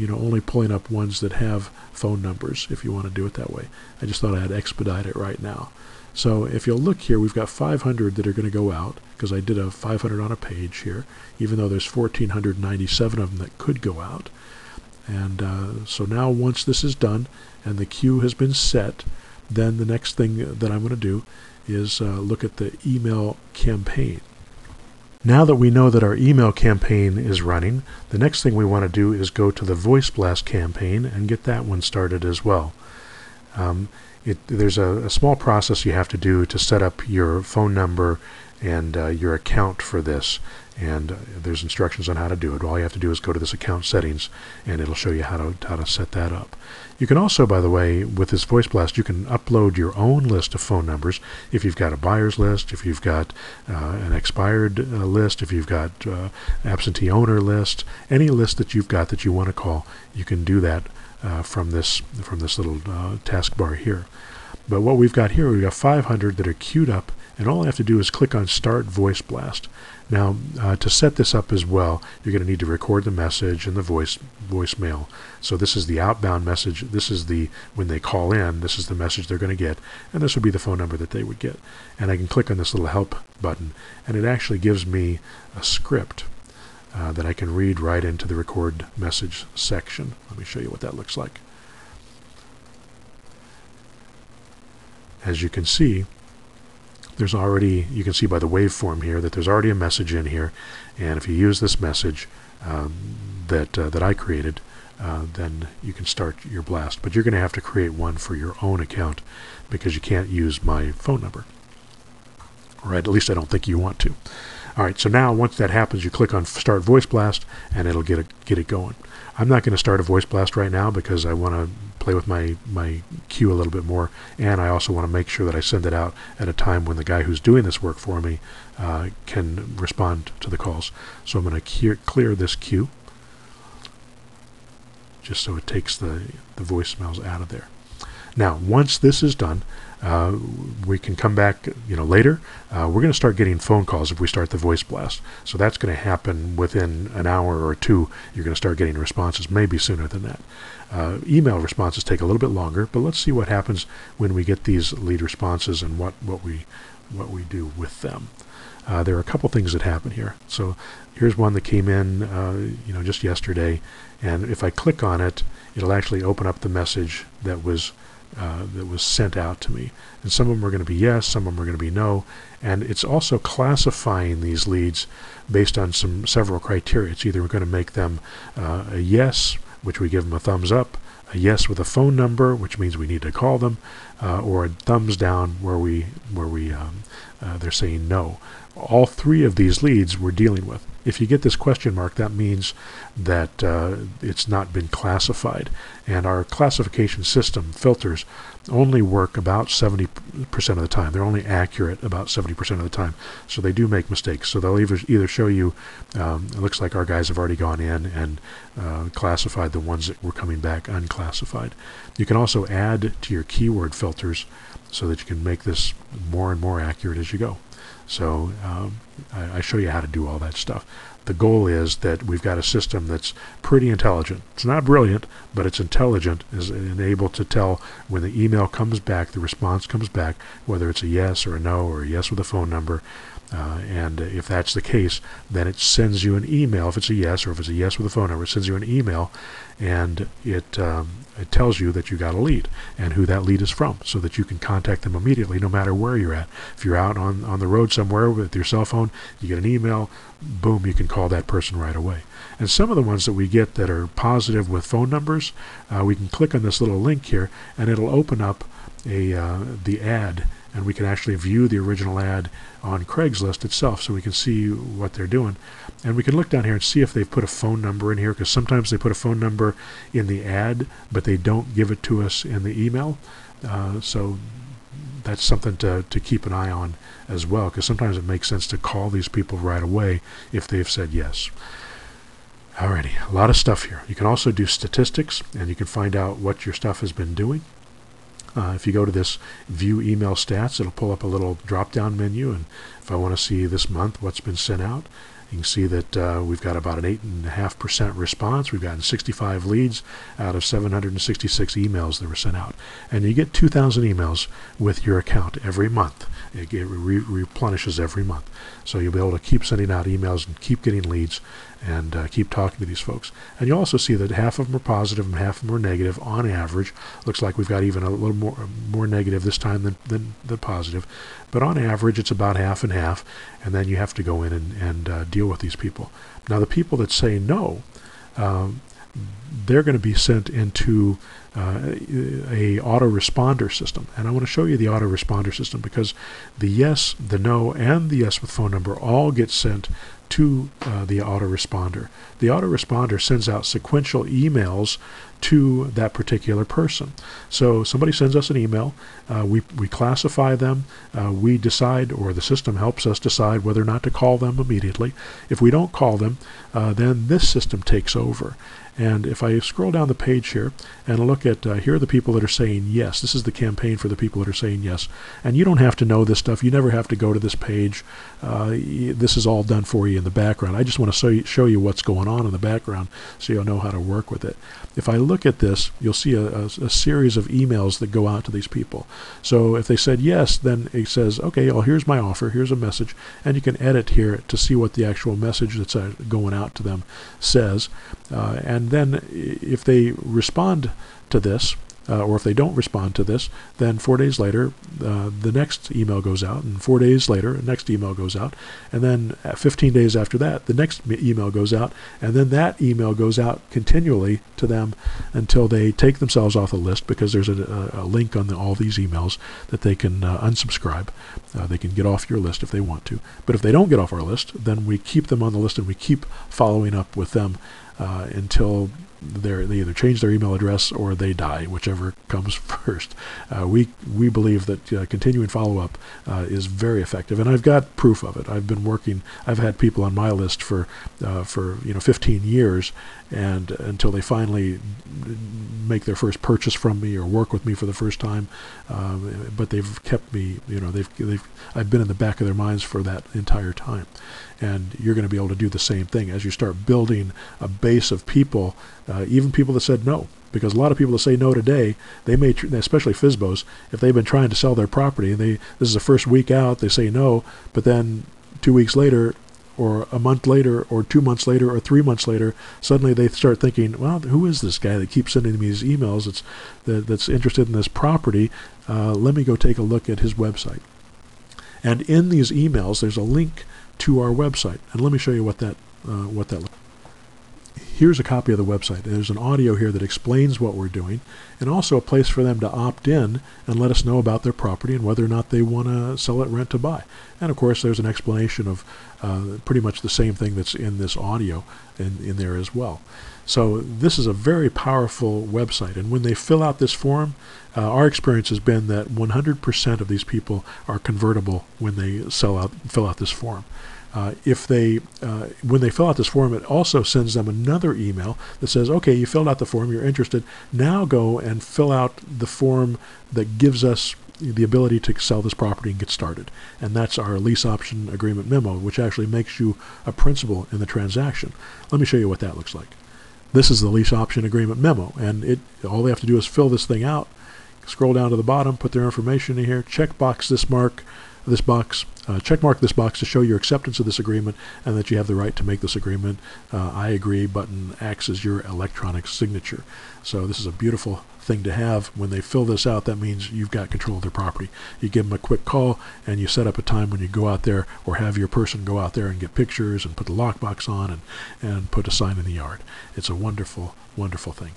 only pulling up ones that have phone numbers if you want to do it that way. I just thought I'd expedite it right now. So if you'll look here, we've got 500 that are going to go out, because I did a 500 on a page here, even though there's 1,497 of them that could go out. And so now once this is done and the queue has been set, then the next thing that I'm going to do is look at the email campaign. Now that we know that our email campaign is running, the next thing we want to do is go to the Voiceblast campaign and get that one started as well. There's a small process you have to do to set up your phone number and your account for this, and there's instructions on how to do it. All you have to do is go to this account settings, and it'll show you how to set that up. You can also, by the way, with this Voiceblast, you can upload your own list of phone numbers. If you've got a buyer's list, if you've got an expired list, if you've got absentee owner list, any list that you've got that you want to call, you can do that from this little taskbar here. But what we've got here, we've got 500 that are queued up, and all I have to do is click on Start Voiceblast. Now, to set this up as well, you're going to need to record the message and the voicemail. So this is the outbound message. This is when they call in, this is the message they're going to get, and this would be the phone number that they would get. And I can click on this little help button, and it actually gives me a script that I can read right into the record message section. Let me show you what that looks like. As you can see, you can see by the waveform here that there's already a message in here, and if you use this message that I created, then you can start your blast. But you're going to have to create one for your own account, because you can't use my phone number. Or at least I don't think you want to. All right, so now once that happens, you click on Start Voiceblast, and it'll get it going. I'm not going to start a Voiceblast right now because I want to play with my queue a little bit more, and I also want to make sure that I send it out at a time when the guy who's doing this work for me can respond to the calls. So I'm going to clear this queue, just so it takes the voicemails out of there. Now, once this is done, we can come back later. We're going to start getting phone calls if we start the Voiceblast. So that's going to happen within an hour or two. You're going to start getting responses, maybe sooner than that. Email responses take a little bit longer, but let's see what happens when we get these lead responses and what we do with them. There are a couple things that happen here. So here's one that came in just yesterday, and if I click on it, it'll actually open up the message that was sent out to me. And some of them are going to be yes, some of them are going to be no, and it's also classifying these leads based on several criteria. It's either we're going to make them a yes, which we give them a thumbs up, a yes with a phone number, which means we need to call them, or a thumbs down where they're saying no. All three of these leads we're dealing with. If you get this question mark, that means that it's not been classified. And our classification system filters only work about 70% of the time. They're only accurate about 70% of the time. So they do make mistakes. So they'll either show you, it looks like our guys have already gone in and classified the ones that were coming back unclassified. You can also add to your keyword filters so that you can make this more and more accurate as you go. So I show you how to do all that stuff. The goal is that we've got a system that's pretty intelligent. It's not brilliant, but it's intelligent and able to tell when the email comes back, the response comes back, whether it's a yes or a no or a yes with a phone number. And if that's the case, then it sends you an email. If it's a yes, or if it's a yes with a phone number, it sends you an email, and it tells you that you got a lead and who that lead is from, so that you can contact them immediately no matter where you're at. If you're out on the road somewhere with your cell phone, you get an email, boom, you can call that person right away. And some of the ones that we get that are positive with phone numbers, we can click on this little link here, and it'll open up the ad, and we can actually view the original ad on Craigslist itself, so we can see what they're doing. And we can look down here and see if they've put a phone number in here, because sometimes they put a phone number in the ad, but they don't give it to us in the email. So that's something to keep an eye on as well, because sometimes it makes sense to call these people right away if they've said yes. Alrighty, a lot of stuff here. You can also do statistics, and you can find out what your stuff has been doing. If you go to this View Email Stats, it'll pull up a little drop-down menu, and if I want to see this month what's been sent out, you can see that we've got about an 8.5% response. We've gotten 65 leads out of 766 emails that were sent out. And you get 2,000 emails with your account every month. It replenishes every month. So you'll be able to keep sending out emails and keep getting leads and keep talking to these folks. And you also see that half of them are positive and half of them are negative on average. Looks like we've got even a little more negative this time than positive. But on average, it's about half and half, and then you have to go in and deal with these people. Now, the people that say no, they're going to be sent into a autoresponder system. And I want to show you the autoresponder system, because the yes, the no, and the yes with phone number all get sent to the autoresponder. The autoresponder sends out sequential emails to that particular person. So somebody sends us an email, we classify them, we decide, or the system helps us decide whether or not to call them immediately. If we don't call them, then this system takes over. And if I scroll down the page here and look at, here are the people that are saying yes. This is the campaign for the people that are saying yes. And you don't have to know this stuff. You never have to go to this page. This is all done for you in the background. I just want to show you what's going on in the background so you'll know how to work with it. If I look at this, you'll see a series of emails that go out to these people. So if they said yes, then it says, okay, well, here's my offer, here's a message, and you can edit here to see what the actual message that's going out to them says. And then if they respond to this, or if they don't respond to this, then 4 days later, the next email goes out, and 4 days later, the next email goes out, and then 15 days after that, the next email goes out, and then that email goes out continually to them until they take themselves off the list, because there's a link on all these emails that they can unsubscribe. They can get off your list if they want to. But if they don't get off our list, then we keep them on the list, and we keep following up with them until they either change their email address or they die, whichever comes first. We believe that continuing follow-up is very effective, and I've got proof of it. I've been working. I've had people on my list for 15 years, and until they finally make their first purchase from me or work with me for the first time. But they've kept me. I've been in the back of their minds for that entire time. And you're going to be able to do the same thing as you start building a base of people, even people that said no. Because a lot of people that say no today, they may, especially FSBOs, if they've been trying to sell their property, this is the first week out, they say no, but then 2 weeks later, or a month later, or 2 months later, or 3 months later, suddenly they start thinking, well, who is this guy that keeps sending me these emails that's interested in this property? Let me go take a look at his website. And in these emails, there's a link to our website, and let me show you what that looks like. here's a copy of the website. There's an audio here that explains what we're doing, and also a place for them to opt in and let us know about their property and whether or not they want to sell it, rent, to buy. And of course, there's an explanation of pretty much the same thing that's in this audio in there as well. So this is a very powerful website, and when they fill out this form, our experience has been that 100% of these people are convertible when they fill out this form. When they fill out this form, it also sends them another email that says, okay, you filled out the form, you're interested, now go and fill out the form that gives us the ability to sell this property and get started. And that's our lease option agreement memo, which actually makes you a principal in the transaction. Let me show you what that looks like. This is the lease option agreement memo, and all they have to do is fill this thing out, scroll down to the bottom, put their information in here, checkmark this box to show your acceptance of this agreement and that you have the right to make this agreement. I agree button acts as your electronic signature. So this is a beautiful thing to have. When they fill this out, that means you've got control of their property. You give them a quick call and you set up a time when you go out there, or have your person go out there and get pictures and put the lockbox on and put a sign in the yard. It's a wonderful, wonderful thing.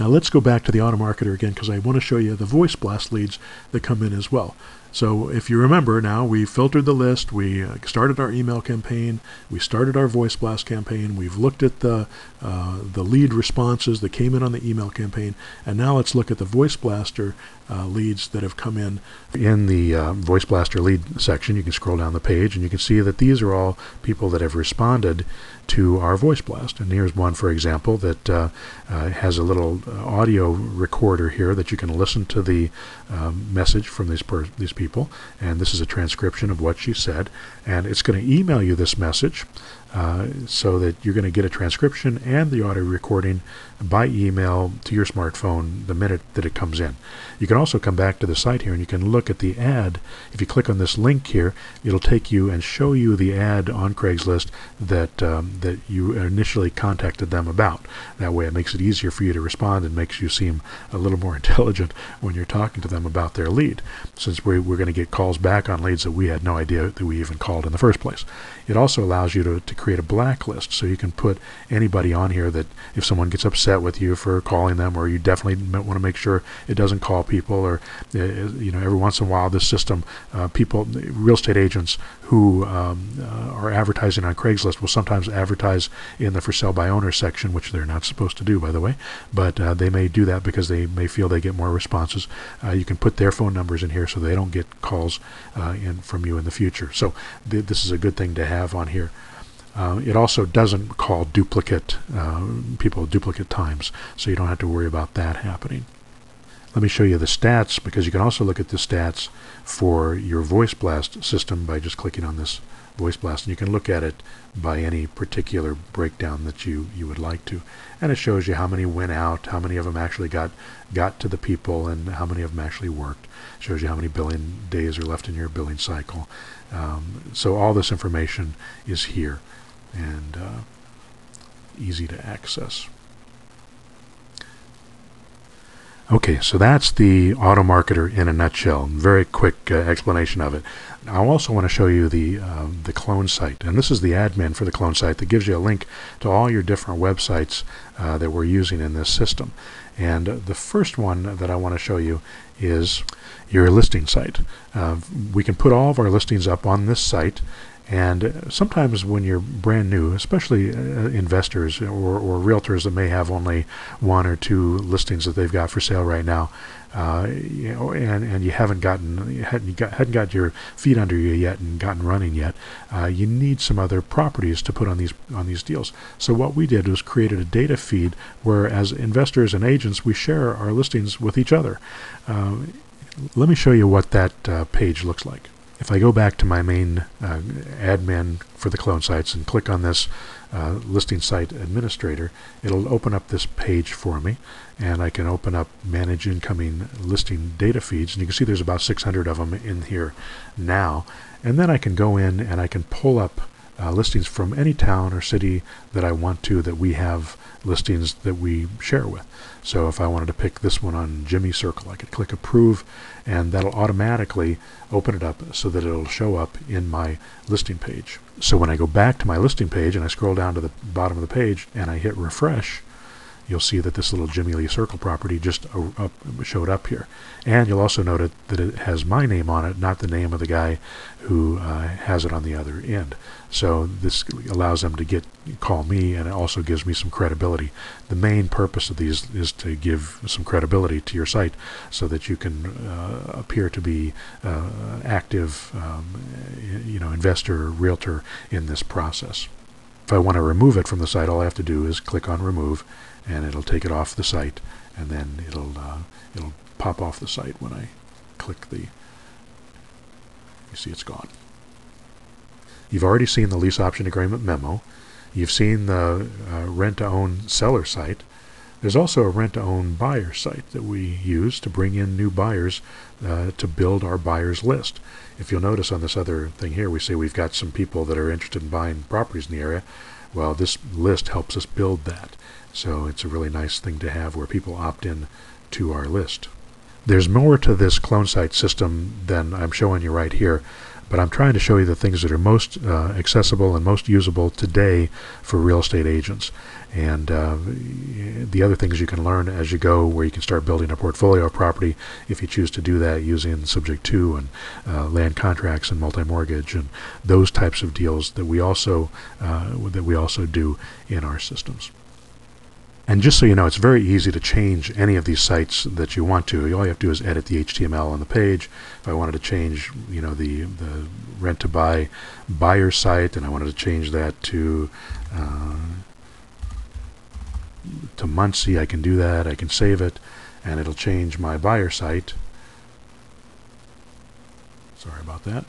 Now let's go back to the Automarketer again, because I want to show you the Voiceblast leads that come in as well. So if you remember now, we filtered the list, we started our email campaign, we started our Voiceblast campaign, we've looked at the lead responses that came in on the email campaign, and now let's look at the Voiceblaster leads that have come in. In the Voiceblaster lead section, you can scroll down the page and you can see that these are all people that have responded to our Voiceblast. And here's one, for example, that has a little audio recorder here that you can listen to the message from these people, and this is a transcription of what she said, and it's going to email you this message so that you're going to get a transcription and the audio recording by email to your smartphone the minute that it comes in. You can also come back to the site here and you can look at the ad. If you click on this link here, it'll take you and show you the ad on Craigslist that you initially contacted them about. That way it makes it easier for you to respond and makes you seem a little more intelligent when you're talking to them about their lead, since we're going to get calls back on leads that we had no idea that we even called in the first place. It also allows you to create a blacklist, so you can put anybody on here that if someone gets upset with you for calling them, or you definitely want to make sure it doesn't call people, or every once in a while this system, real estate agents who are advertising on Craigslist will sometimes advertise in the for sale by owner section, which they're not supposed to do, by the way, but they may do that because they may feel they get more responses. You can put their phone numbers in here so they don't get calls from you in the future. So this is a good thing to have on here. It also doesn't call duplicate people duplicate times, so you don't have to worry about that happening. Let me show you the stats, because you can also look at the stats for your Voiceblast system by just clicking on this Voiceblast, and you can look at it by any particular breakdown that you would like to, and it shows you how many went out, how many of them actually got to the people, and how many of them actually worked. It shows you how many billing days are left in your billing cycle. So all this information is here and easy to access. Okay, so that's the Automarketer in a nutshell. Very quick explanation of it. I also want to show you the clone site, and this is the admin for the clone site that gives you a link to all your different websites that we're using in this system. And the first one that I want to show you is your listing site. We can put all of our listings up on this site, and sometimes when you're brand new, especially investors or realtors that may have only one or two listings that they've got for sale right now, and you hadn't got your feet under you yet and gotten running yet, you need some other properties to put on these deals. So what we did was created a data feed where, as investors and agents, we share our listings with each other. Let me show you what that page looks like. If I go back to my main admin for the clone sites and click on this listing site administrator, it'll open up this page for me, and I can open up manage incoming listing data feeds, and you can see there's about 600 of them in here now. And then I can go in and I can pull up listings from any town or city that I want to, that we have listings that we share with. So if I wanted to pick this one on Jimmy Circle, I could click approve, and that'll automatically open it up so that it'll show up in my listing page. So when I go back to my listing page and I scroll down to the bottom of the page and I hit refresh, you'll see that this little Jimmy Lee Circle property just showed up here. And you'll also note that it has my name on it, not the name of the guy who has it on the other end. So this allows them to call me, and it also gives me some credibility. The main purpose of these is to give some credibility to your site so that you can appear to be active investor or realtor in this process. If I want to remove it from the site, all I have to do is click on remove, and it'll take it off the site, and then it'll pop off the site when I click you see it's gone. You've already seen the lease option agreement memo. You've seen the rent-to-own seller site. There's also a rent-to-own buyer site that we use to bring in new buyers to build our buyers list. If you'll notice on this other thing here, we say we've got some people that are interested in buying properties in the area. Well, this list helps us build that. So it's a really nice thing to have where people opt in to our list. There's more to this clone site system than I'm showing you right here, but I'm trying to show you the things that are most accessible and most usable today for real estate agents. And the other things you can learn as you go, where you can start building a portfolio of property if you choose to do that using subject to and land contracts and multi-mortgage and those types of deals that we also do in our systems. And just so you know, it's very easy to change any of these sites that you want to. All you have to do is edit the HTML on the page. If I wanted to change, the rent to buy buyer site, and I wanted to change that to Muncie, I can do that. I can save it, and it'll change my buyer site. Sorry about that.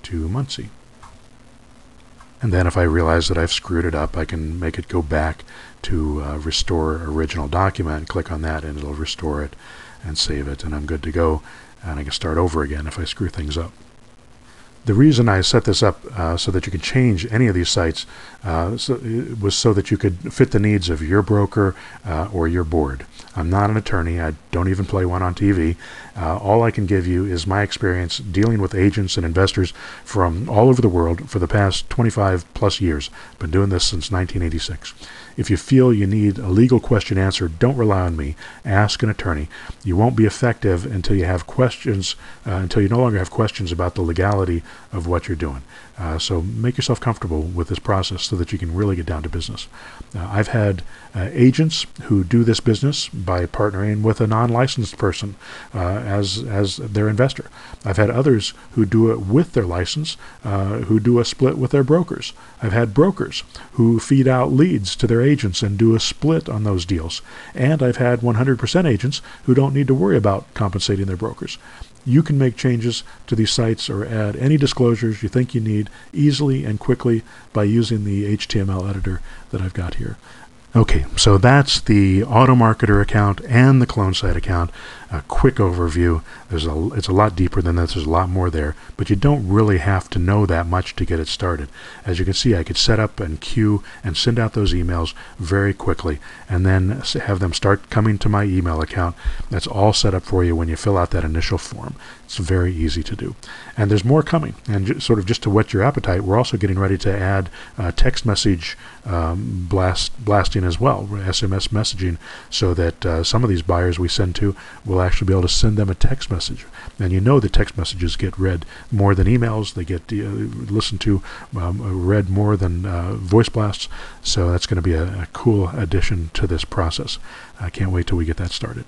To Muncie. And then if I realize that I've screwed it up, I can make it go back to restore original document, click on that, and it'll restore it and save it, and I'm good to go, and I can start over again if I screw things up. The reason I set this up so that you can change any of these sites was so that you could fit the needs of your broker or your board. I'm not an attorney. I don't even play one on TV. All I can give you is my experience dealing with agents and investors from all over the world for the past 25 plus years. I've been doing this since 1986. If you feel you need a legal question answered, don't rely on me. Ask an attorney. You won't be effective until you have questions, until you no longer have questions about the legality of what you're doing. So make yourself comfortable with this process so that you can really get down to business. I've had agents who do this business by partnering with a non-licensed person as their investor. I've had others who do it with their license, who do a split with their brokers. I've had brokers who feed out leads to their agents and do a split on those deals. And I've had 100% agents who don't need to worry about compensating their brokers. You can make changes to these sites or add any disclosures you think you need easily and quickly by using the HTML editor that I've got here. Okay, so that's the Automarketer account and the clone site account. A quick overview. It's a lot deeper than this. There's a lot more there, but you don't really have to know that much to get it started. As you can see, I could set up and queue and send out those emails very quickly, and then have them start coming to my email account. That's all set up for you when you fill out that initial form. It's very easy to do. And there's more coming. And sort of just to whet your appetite, we're also getting ready to add text message blasting as well, SMS messaging, so that some of these buyers we send to will actually be able to send them a text message. And you know the text messages get read more than emails. They get listened to, read more than voice blasts. So that's going to be a cool addition to this process. I can't wait till we get that started.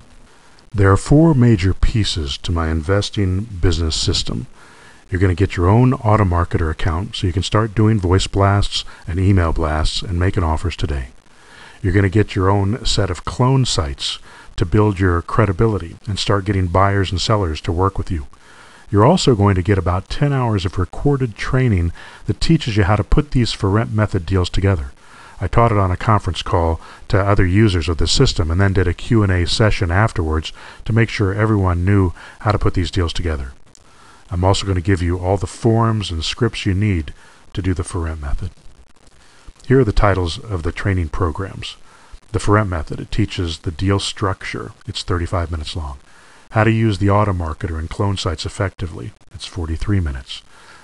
There are 4 major pieces to my investing business system. You're going to get your own Automarketer account so you can start doing voice blasts and email blasts and making offers today. You're going to get your own set of clone sites to build your credibility and start getting buyers and sellers to work with you. You're also going to get about 10 hours of recorded training that teaches you how to put these for rent method deals together. I taught it on a conference call to other users of the system and then did a Q&A session afterwards to make sure everyone knew how to put these deals together. I'm also going to give you all the forms and scripts you need to do the for rent method. Here are the titles of the training programs. The for rent method, it teaches the deal structure. It's 35 minutes long. How to use the Automarketer and clone sites effectively. It's 43 minutes.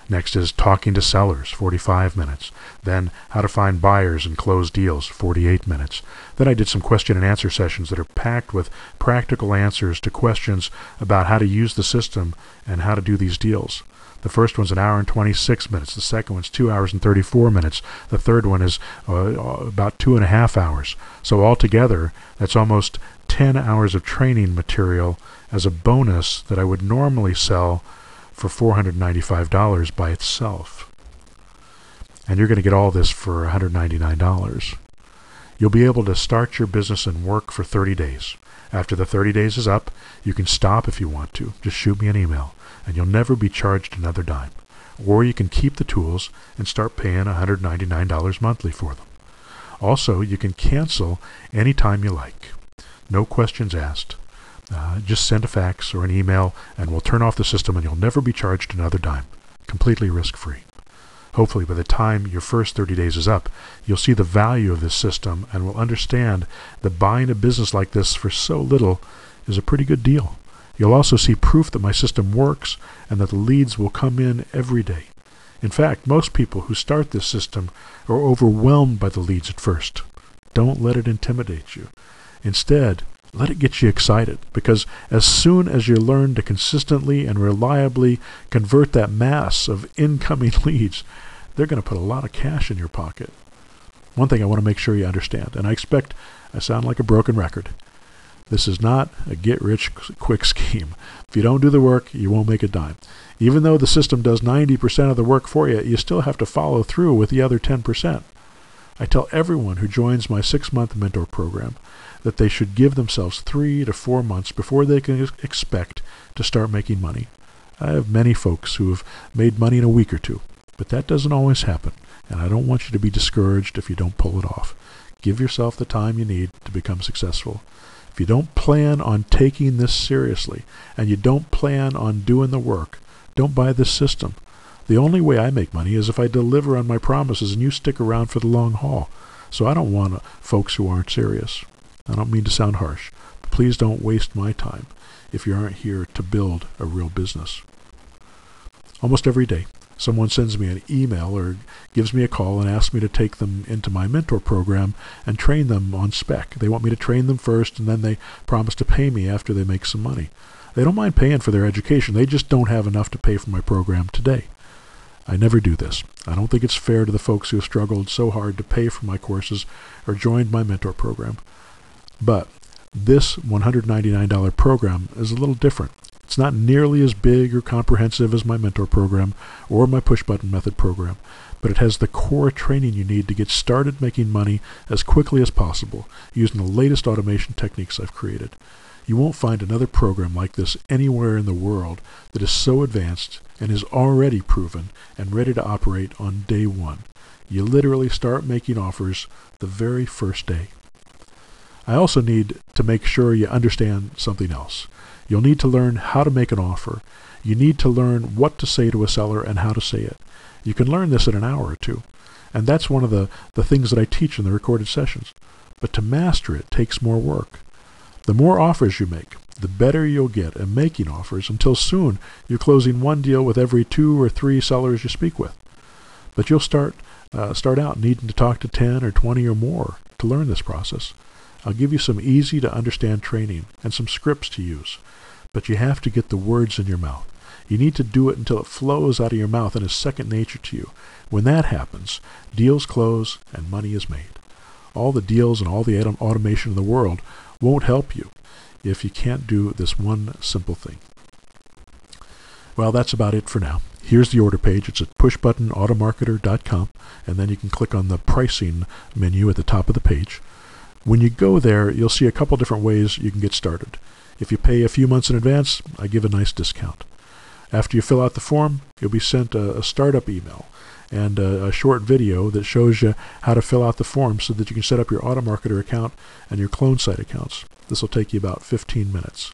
Next is talking to sellers, 45 minutes. Then how to find buyers and close deals, 48 minutes. Then I did some question and answer sessions that are packed with practical answers to questions about how to use the system and how to do these deals. The first one's 1 hour and 26 minutes. The second one's 2 hours and 34 minutes. The third one is about 2.5 hours. So altogether, that's almost 10 hours of training material as a bonus that I would normally sell for $495 by itself. And you're going to get all this for $199. You'll be able to start your business and work for 30 days. After the 30 days is up, you can stop if you want to. Just shoot me an email, and you'll never be charged another dime. Or you can keep the tools and start paying $199 monthly for them. Also, you can cancel anytime you like. No questions asked. Just send a fax or an email and we'll turn off the system and you'll never be charged another dime. Completely risk-free. Hopefully by the time your first 30 days is up, you'll see the value of this system and will understand that buying a business like this for so little is a pretty good deal. You'll also see proof that my system works and that the leads will come in every day. In fact, most people who start this system are overwhelmed by the leads at first. Don't let it intimidate you. Instead, let it get you excited, because as soon as you learn to consistently and reliably convert that mass of incoming leads, they're going to put a lot of cash in your pocket. One thing I want to make sure you understand, and I expect I sound like a broken record, this is not a get-rich-quick scheme. If you don't do the work, you won't make a dime. Even though the system does 90% of the work for you, you still have to follow through with the other 10%. I tell everyone who joins my 6-month mentor program that they should give themselves 3 to 4 months before they can expect to start making money. I have many folks who have made money in a week or two, but that doesn't always happen, and I don't want you to be discouraged if you don't pull it off. Give yourself the time you need to become successful. If you don't plan on taking this seriously, and you don't plan on doing the work, don't buy this system. The only way I make money is if I deliver on my promises and you stick around for the long haul. So I don't want folks who aren't serious. I don't mean to sound harsh, but please don't waste my time if you aren't here to build a real business. Almost every day, someone sends me an email or gives me a call and asks me to take them into my mentor program and train them on spec. They want me to train them first, and then they promise to pay me after they make some money. They don't mind paying for their education. They just don't have enough to pay for my program today. I never do this. I don't think it's fair to the folks who have struggled so hard to pay for my courses or joined my mentor program. But this $199 program is a little different. It's not nearly as big or comprehensive as my mentor program or my push-button method program, but it has the core training you need to get started making money as quickly as possible using the latest automation techniques I've created. You won't find another program like this anywhere in the world that is so advanced and is already proven and ready to operate on day one. You literally start making offers the very first day. I also need to make sure you understand something else. You'll need to learn how to make an offer. You need to learn what to say to a seller and how to say it. You can learn this in an hour or two, and that's one of the things that I teach in the recorded sessions. But to master it takes more work. The more offers you make, the better you'll get at making offers until soon you're closing one deal with every 2 or 3 sellers you speak with. But you'll start out needing to talk to 10 or 20 or more to learn this process. I'll give you some easy to understand training and some scripts to use, but you have to get the words in your mouth. You need to do it until it flows out of your mouth and is second nature to you. When that happens, deals close and money is made. All the deals and all the automation in the world won't help you if you can't do this one simple thing. Well, that's about it for now. Here's the order page. It's at pushbuttonautomarketer.com, and then you can click on the pricing menu at the top of the page. When you go there, you'll see a couple different ways you can get started. If you pay a few months in advance, I give a nice discount. After you fill out the form, you'll be sent a startup email and a short video that shows you how to fill out the form so that you can set up your Automarketer account and your clone site accounts. This will take you about 15 minutes.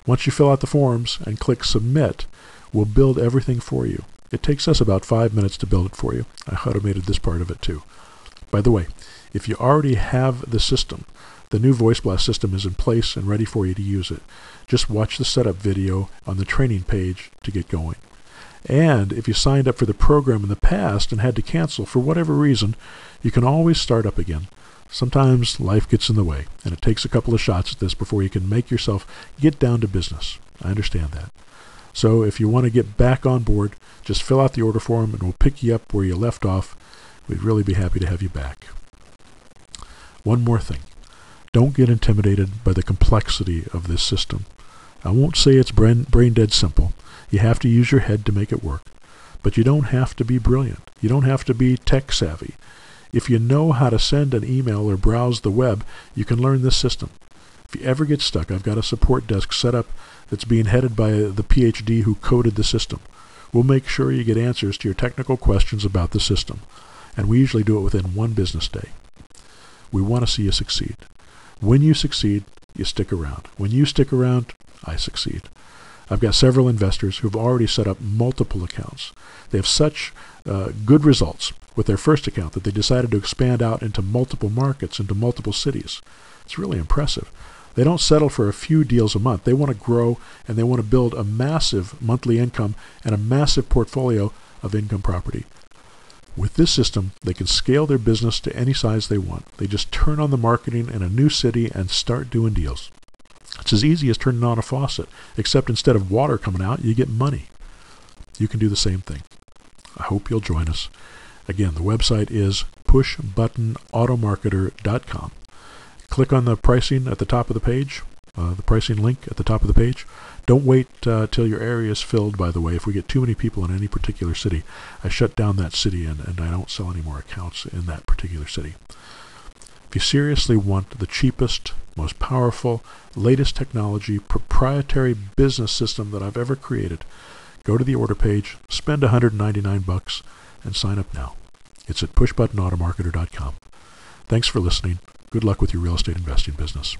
Once you fill out the forms and click Submit, we'll build everything for you. It takes us about 5 minutes to build it for you. I automated this part of it too. By the way, if you already have the system, the new Voiceblast system is in place and ready for you to use it. Just watch the setup video on the training page to get going. And if you signed up for the program in the past and had to cancel for whatever reason, you can always start up again. Sometimes life gets in the way, and it takes a couple of shots at this before you can make yourself get down to business. I understand that. So if you want to get back on board, just fill out the order form and we'll pick you up where you left off. We'd really be happy to have you back. One more thing. Don't get intimidated by the complexity of this system. I won't say it's brain dead simple. You have to use your head to make it work. But you don't have to be brilliant. You don't have to be tech savvy. If you know how to send an email or browse the web, you can learn this system. If you ever get stuck, I've got a support desk set up that's being headed by the PhD who coded the system. We'll make sure you get answers to your technical questions about the system. And we usually do it within 1 business day. We want to see you succeed. When you succeed, you stick around. When you stick around, I succeed. I've got several investors who've already set up multiple accounts. They have such good results with their first account that they decided to expand out into multiple markets, into multiple cities. It's really impressive. They don't settle for a few deals a month. They want to grow, and they want to build a massive monthly income and a massive portfolio of income property. With this system, they can scale their business to any size they want. They just turn on the marketing in a new city and start doing deals. It's as easy as turning on a faucet, except instead of water coming out, you get money. You can do the same thing. I hope you'll join us. Again, the website is pushbuttonautomarketer.com. Click on the pricing at the top of the page, the pricing link at the top of the page. Don't wait till your area is filled, by the way. If we get too many people in any particular city, I shut down that city and I don't sell any more accounts in that particular city. If you seriously want the cheapest, most powerful, latest technology, proprietary business system that I've ever created, go to the order page, spend $199, and sign up now. It's at pushbuttonautomarketer.com. Thanks for listening. Good luck with your real estate investing business.